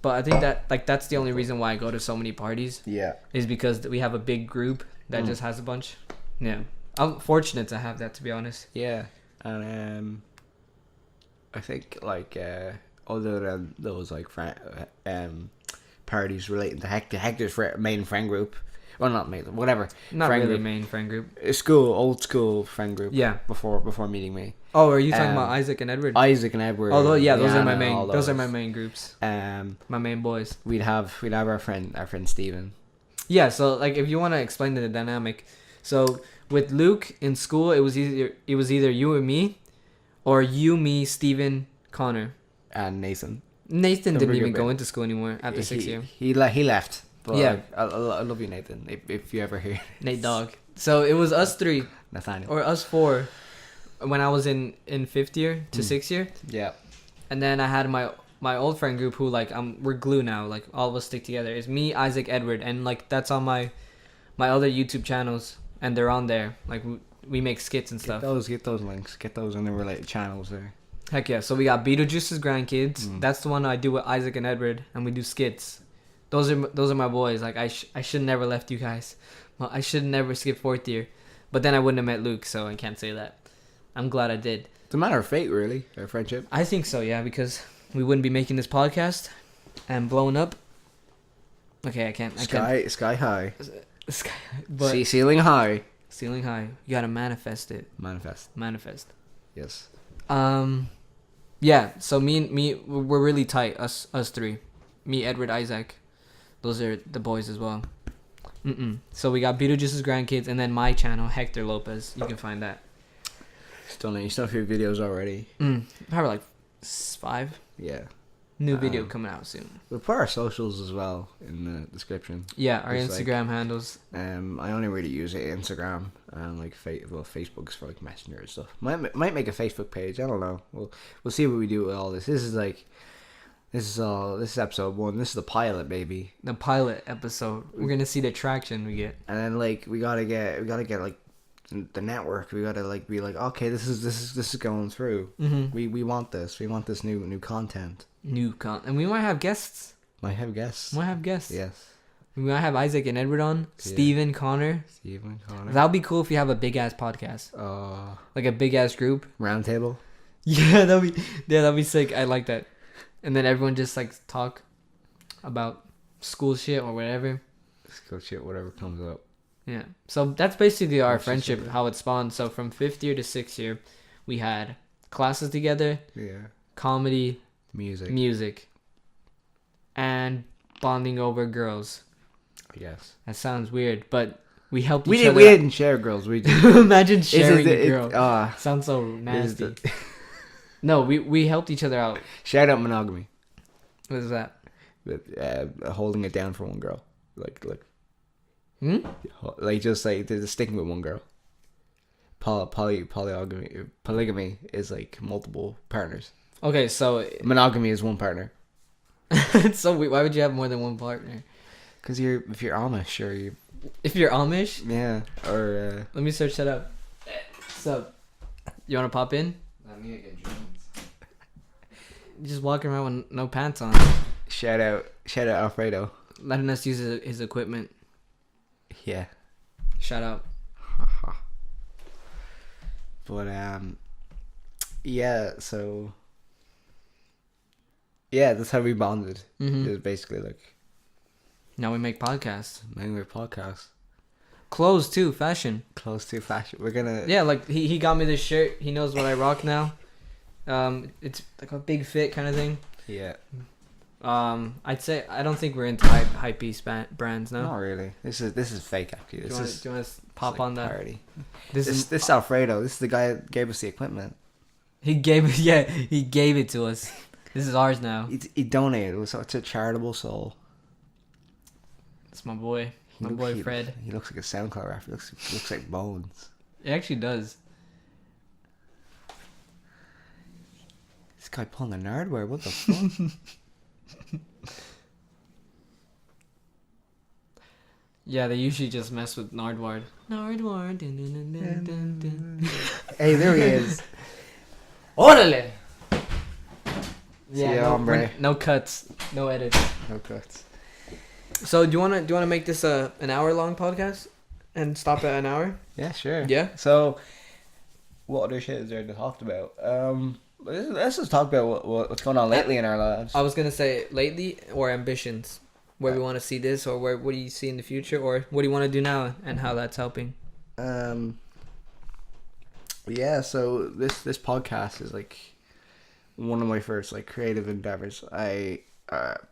but I think that that's the only reason why I go to so many parties
Yeah.
is because we have a big group that just has a bunch. Yeah, I'm fortunate to have that, to be honest.
Yeah. And I think like other than those like parties relating to Hector's main friend group. Well, not main, whatever.
Not
friend
really
group.
main friend group.
Old school friend group.
Yeah.
Before meeting me.
Oh, are you talking about Isaac and Edward?
Isaac and Edward.
Oh, yeah, those are my
Liana,
main.
all
Those are my main groups. My main boys.
We'd have our friend Steven.
Yeah, so like if you want to explain the dynamic, so with Luke in school, it was either you and me, or you, me, Steven, Connor,
And Nathan.
Nathan
Don't
didn't
forget
even go
about-
into school anymore after 6 year.
He left. But
Yeah.
I love you, Nathan. If you ever hear
Nate Dogg. So it was us three
Nathaniel.
or us four when I was in 5th year to 6th year,
Yeah.
and then I had my old friend group who like we're glue now. Like all of us stick together. It's me, Isaac, Edward, and like that's on my other YouTube channels, and they're on there. Like we make skits and stuff.
Get those links. Get those in the related channels there.
Heck yeah. So we got Beetlejuice's Grandkids. That's the one I do with Isaac and Edward, and we do skits. Those are my boys. Like I should never left you guys. Well, I should never skip 4th year, but then I wouldn't have met Luke, so I can't say that. I'm glad I did.
It's a matter of fate, really. Our friendship.
I think so, yeah, because we wouldn't be making this podcast and blowing up. Okay, I can't.
Sky high.
Sky, but
Ceiling high.
ceiling high. You gotta manifest it.
Manifest. Yes.
Yeah. So me, we're really tight. Us three. Me, Edward, Isaac. Those are the boys as well. So we got Beetlejuice's grandkids, and then my channel, Hector Lopez. You can find that.
Still, you still have your videos already.
Probably like 5.
Yeah.
New video coming out soon.
We'll put our socials as well in the description.
Yeah, our
Just
Instagram handles.
I only really use Instagram and like Facebook's for like Messenger and stuff. Might make a Facebook page. I don't know. We'll see what we do with all this. This is episode 1. This is the pilot, baby.
The pilot episode. We're gonna see the traction we get.
And then like we gotta get like the network. We gotta like be like, okay, this is going through. We want this. We want this new content.
And we might have guests.
Might have guests.
Yes. We might have Isaac and Edward on. Steven, Connor. That would be cool if you have a big ass podcast. Like a big ass group.
Round table.
Yeah, that'd be sick. I like that. And then everyone just like talk about school shit or whatever.
School shit, whatever comes up.
Yeah. So that's basically our friendship, how it spawned. So from 5th year to 6th year, we had classes together.
Yeah.
Comedy.
Music.
And bonding over girls.
I guess.
That sounds weird, but we helped each other.
We didn't share girls. We did.
Imagine sharing a girl. Sounds so nasty. No, we helped each other out.
Shout out monogamy.
What is that?
Holding it down for one girl. Like just sticking with one girl. Polygamy is like multiple partners.
Okay, so
monogamy is one partner.
So why would you have more than one partner?
Because if you're Amish, sure you.
If you're Amish,
yeah. Or
let me search that up. So, you want to pop in?
I need to get jeans.
Just walking around with no pants on.
Shout out Alfredo.
Letting us use his equipment.
Yeah.
Shout out.
But yeah. So. Yeah, that's how we bonded. It was basically like.
Now we make podcasts. Clothes too, fashion.
We're gonna.
Yeah, like he got me this shirt. He knows what I rock now. It's like a big fit kind of thing.
Yeah.
I'd say I don't think we're into hypebeast brands now.
Not really. This is fake actually.
Do you want to pop on that?
Parody. This is Alfredo. This is the guy that gave us the equipment.
He gave it to us. This is ours now.
He donated. It was such a charitable soul.
It's my boy. My boy Fred.
He looks like a SoundCloud rapper. Looks like Bones.
It actually does.
This guy pulling a nerdware. What the fuck?
Yeah, they usually just mess with Nardward. Nardward. Dun, dun, dun, dun, dun.
Hey, there he is.
Orale.
Yeah, hombre.
No cuts, no edits.
No cuts.
So do you wanna make this an hour long podcast and stop at an hour?
Yeah, sure.
Yeah.
So, what other shit is there to talk about? Let's just talk about what's going on lately in our lives.
I was gonna say lately or ambitions, where we want to see this, or what do you see in the future, or what do you want to do now, and how that's helping.
Yeah. So this podcast is like one of my first like creative endeavors.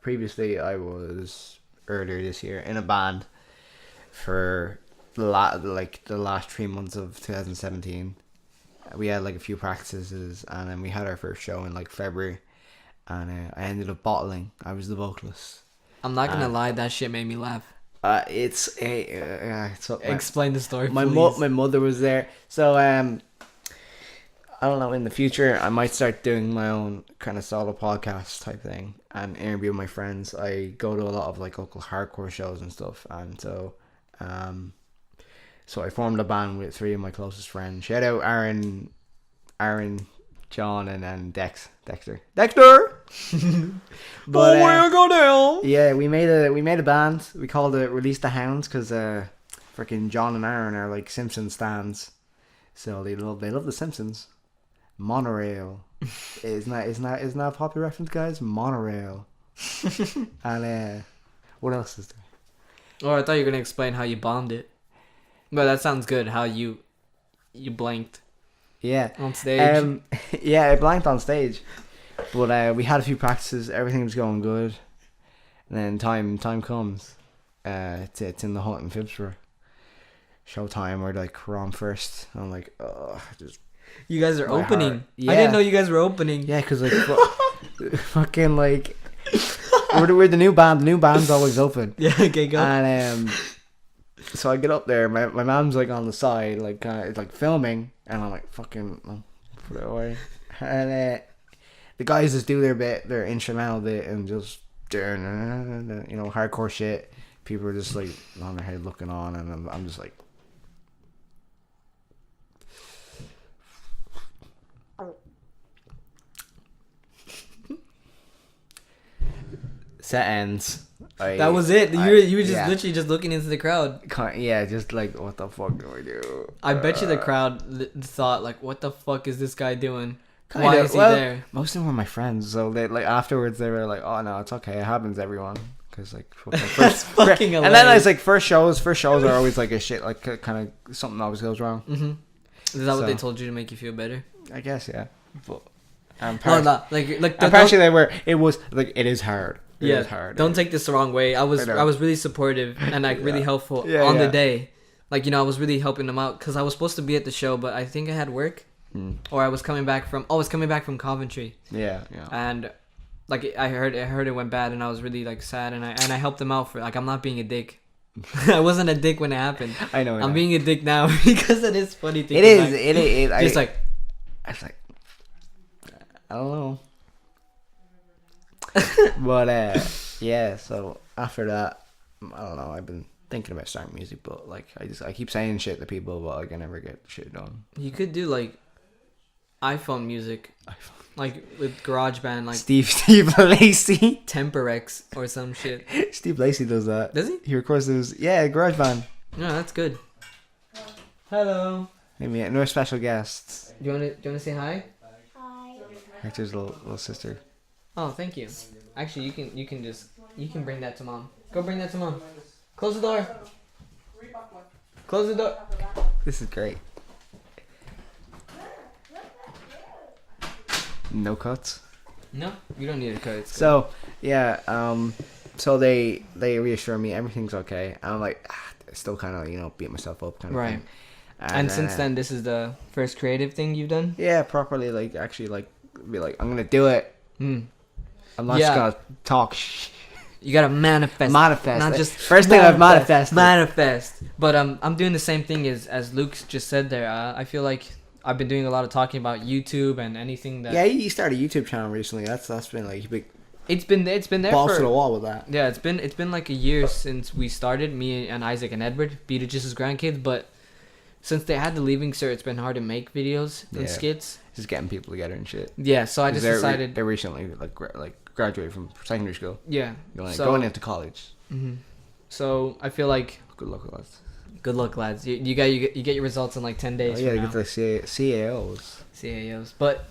Previously I was earlier this year in a band for the last 3 months of 2017. We had like a few practices and then we had our first show in like February, and I ended up bottling. I was the vocalist. I'm
not gonna lie, that shit made me laugh. Explain the story.
My mother was there, so I don't know, in the future I might start doing my own kind of solo podcast type thing and interview my friends. I go to a lot of like local hardcore shows and stuff, and so I formed a band with 3 of my closest friends. Shout out Aaron, John, and then Dexter. But go down. Yeah, we made a band. We called it Release the Hounds because freaking John and Aaron are like Simpsons stans, so they love the Simpsons. Monorail. Isn't that a popular reference, guys? Monorail. And what else is there?
Oh, I thought you were gonna explain how you bombed it. But that sounds good. How you blanked.
Yeah.
On stage.
Yeah, I blanked on stage, but we had a few practices. Everything was going good, and then time comes, It's in the hut in Phibsborough. Showtime. We're on first. I'm like, oh, just
You guys are
my
opening.
heart. Yeah.
I didn't know you guys were opening.
Yeah, cause like fucking like we're the new band. The new band's always open.
Yeah, okay, go.
And so I get up there. My mom's like on the side, like like filming, and I'm like fucking put it away. And the guys just do their bit, their instrumental bit, and just hardcore shit. People are just like on their head looking on, and I'm just like. Set ends.
That was it. You were just literally just looking into the crowd.
Yeah, just like, what the fuck do we do?
I bet you the crowd thought like, what the fuck is this guy doing? Why is he there?
Most of them were my friends, so they like afterwards they were like, oh no, it's okay, it happens to everyone. Because like
that's fucking hilarious.
And then it's like first shows are always like a shit, like kind of something always goes wrong.
Mm-hmm. Is that what they told you to make you feel better?
I guess, yeah. But
apparently
they were. It was like, it is hard. It is hard.
Don't take this the wrong way. I was really supportive and like really helpful on the day. Like, I was really helping them out because I was supposed to be at the show, but I think I had work, or I was coming back from Coventry. Yeah. And like I heard it went bad, and I was really like sad, and I helped them out for like, I'm not being a dick. I wasn't a dick when it happened. I know. I'm being a dick now because it is funny.
It is. Just
like,
I was like, I don't know. But yeah. So after that, I don't know. I've been thinking about starting music, but like I keep saying shit to people, but like I never get shit done.
You could do like iPhone music. Like with GarageBand, like
Steve Lacey,
Temperex or some shit.
Steve Lacey does that.
Does he?
He records those. Yeah, GarageBand.
No, that's good. Hello.
Maybe no special guests.
Do you wanna say hi?
Hi.
Hector's little sister.
Oh, thank you. Actually, you can bring that to mom. Go bring that to mom. Close the door. Close the door.
This is great. No cuts.
No, you don't need a cut.
So yeah, so they reassure me everything's okay. I'm like, still kind of beat myself up kind of thing.
And since then, this is the first creative thing you've done.
Yeah, properly like actually like be like, I'm gonna do it. I'm not just gonna talk.
You gotta manifest.
Not
just
first thing I've manifested.
Manifest. But I'm doing the same thing as Luke just said there. I feel like I've been doing a lot of talking about YouTube and anything that.
Yeah, you started a YouTube channel recently. That's been like big.
It's been there
balls to the wall with that.
Yeah, it's been like a year since we started. Me and Isaac and Edward, Beetlejuice's grandkids. But since they had the leaving cert, it's been hard to make videos and skits.
Just getting people together and shit.
Yeah, so I just decided.
They recently like graduated from secondary school.
Yeah.
Going into college.
Mm-hmm. So I feel like.
Good luck, lads.
Good luck, lads. You get your results in like 10 days.
Oh, yeah, you get the CAOs.
CAOs. But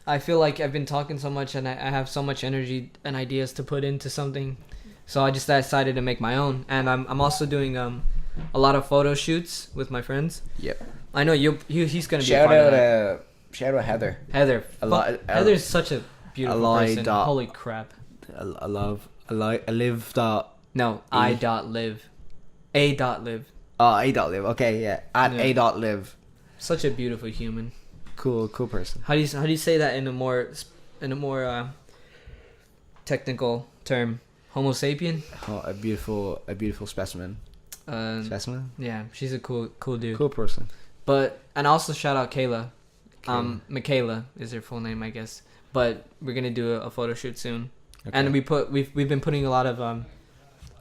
I feel like I've been talking so much, and I have so much energy and ideas to put into something. So I just decided to make my own, and I'm also doing a lot of photo shoots with my friends.
Yep.
I know he's gonna be a part of that.
Shout out Heather.
Heather's such a beautiful person. Holy crap.
I live dot.
No, I dot live. A dot live.
Oh, A dot live. Okay, yeah. A dot live.
Such a beautiful human.
Cool person.
How do you say that in a more technical term? Homo sapien.
Oh, a beautiful specimen. Specimen.
Yeah, she's a cool dude.
Cool person.
And also shout out Kayla. Michaela is her full name, I guess. But we're gonna do a photo shoot soon, and we've been putting a lot of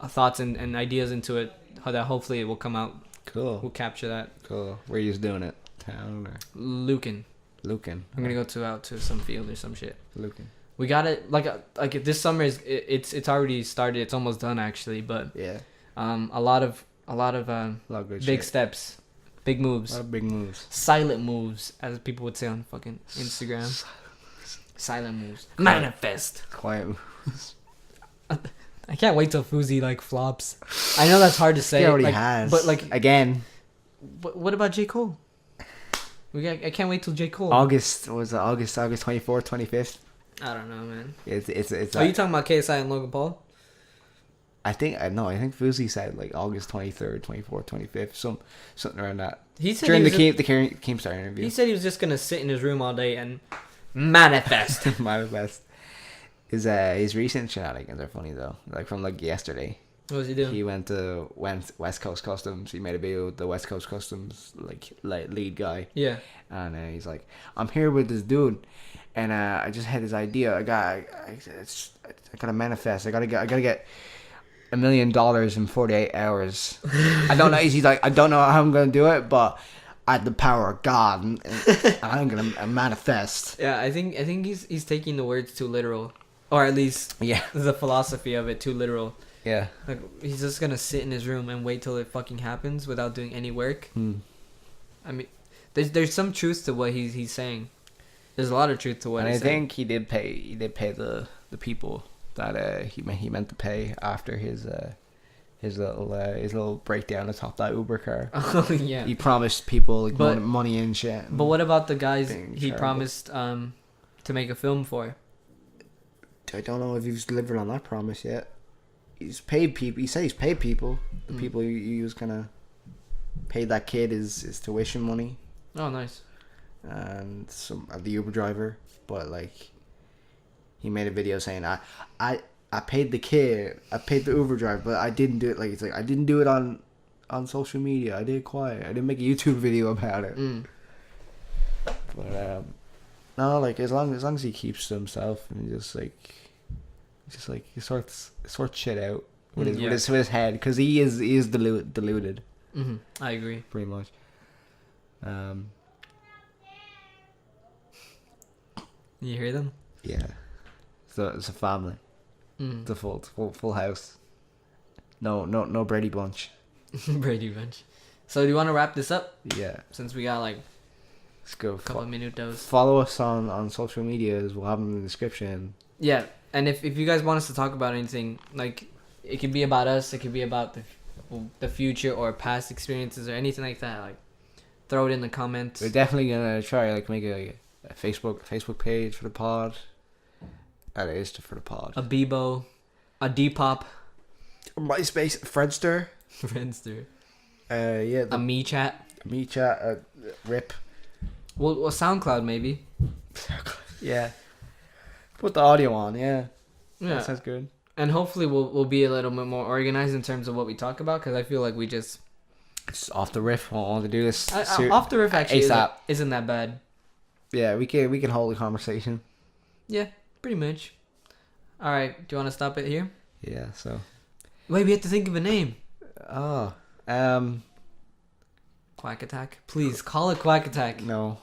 thoughts and ideas into it. That hopefully it will come out.
Cool.
We'll capture that.
Cool. Where are you doing it? Town or?
Lucan.
I'm
gonna go out to some field or some shit.
Lucan.
We got it like this summer it's already started. It's almost done actually, but
yeah.
A lot of
good
big
shit.
steps, big moves.
A lot of big moves.
Silent moves, as people would say on fucking Instagram. Silent moves. Manifest.
Quiet moves.
I can't wait till Fuzi like flops. I know that's hard to say.
He already has.
But like
again.
But what about J. Cole? I can't wait till J. Cole.
August 24th, 25th.
I don't know, man.
It's
Are you talking about KSI and Logan Paul?
I think Fuzi said like August 23rd, 24th, 25th, something around that.
He said
during the Keemstar interview.
He said he was just gonna sit in his room all day and manifest.
Manifest. His recent shenanigans are funny though. Like from like yesterday.
What was he doing?
He went West Coast Customs. He made a video with the West Coast Customs like lead guy.
Yeah.
And he's like, I'm here with this dude, and I just had this idea. I gotta manifest. I gotta get $1 million in 48 hours. I don't know. He's like, I don't know how I'm gonna do it, but I have the power of God, and I'm gonna manifest.
Yeah, I think he's taking the words too literal, or at least the philosophy of it too literal.
Yeah,
like he's just gonna sit in his room and wait till it fucking happens without doing any work. I mean, there's some truth to what he's saying. There's a lot of truth to what he's saying.
And I think he did pay the people that he meant to pay after his little breakdown atop that Uber car.
Oh yeah.
He promised people like money and shit.
But what about the guys he
terrible.
promised to make a film for?
I don't know if he's delivered on that promise yet. He's paid people. He said he's paid people. The people he was gonna pay that kid his tuition money.
Oh, nice.
And some of the Uber driver, but like he made a video saying I paid the kid, I paid the Uber driver, but I didn't do it. Like it's like I didn't do it on social media. I did it quiet. I didn't make a YouTube video about it. But no, like as long as he keeps to himself and just like he sorts shit out with his head, because he is deluded.
I agree.
Pretty much.
You hear them?
Yeah. So it's a family. The full house. No Brady Bunch.
Brady Bunch. So do you want to wrap this up?
Yeah.
Since we got like
let's go.
A couple of minutos.
Follow us on social medias. We'll have them in the description.
Yeah, and if you guys want us to talk about anything, like it could be about us, it could be about the future or past experiences or anything like that, like throw it in the comments.
We're definitely gonna try like make a Facebook page for the pod. That is for the pod.
A Bebo, a Depop,
MySpace, Friendster. Yeah.
A MeChat.
Rip.
Well, SoundCloud maybe.
Yeah. Put the audio on. Yeah.
Yeah.
That sounds good.
And hopefully we'll be a little bit more organized in terms of what we talk about, because I feel like we just
off the riff. I want to do this.
Off the riff actually
ASAP.
Isn't that bad.
Yeah, we can hold a conversation.
Yeah, pretty much. All right, do you want to stop it here?
Yeah. So.
Wait, we have to think of a name.
Oh.
Quack Attack. Please call it Quack Attack.
No.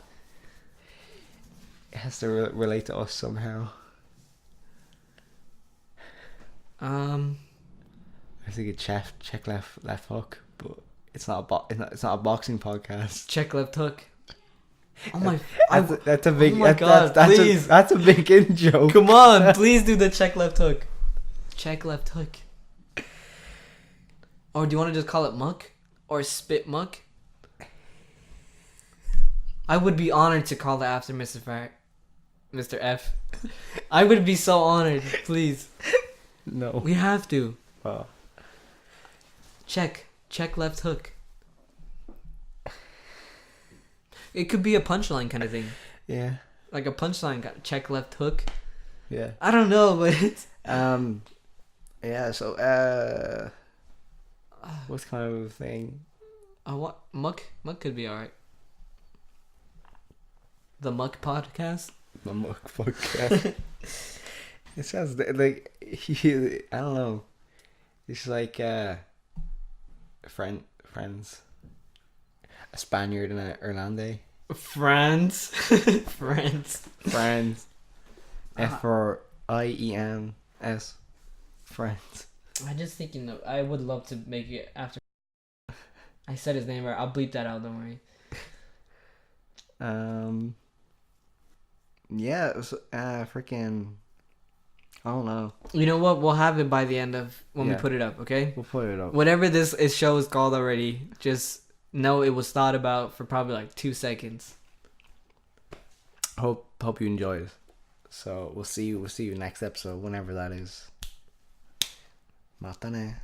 It has to relate to us somehow. I think it's check left hook, but it's not a boxing podcast.
Check left hook. Oh my!
That's a big.
Oh my god! Please,
that's a big in joke.
Come on, please do the check left hook. Check left hook. Or do you want to just call it muck or spit muck? I would be honored to call that after Mr. F. I would be so honored. Please.
No.
We have to.
Oh.
Check left hook. It could be a punchline kind of thing.
Yeah.
Like a punchline. Check left hook.
Yeah.
I don't know, but it's...
Yeah. So what kind of thing?
What muck? Muck could be alright. The Muck Podcast.
The Muck Podcast. It sounds like I don't know. It's like friends. A Spaniard and an Irlande.
Friends.
Friends. Friends.
I'm just thinking of, I would love to make it after I said his name right. I'll bleep that out, don't worry.
Yeah, it was freaking I don't know.
You know what? We'll have it by the end of when we put it up, okay?
We'll put it up.
Whatever this show is called already, just know it was thought about for probably like 2 seconds.
Hope you enjoyed. So we'll see you next episode, whenever that is. Matane.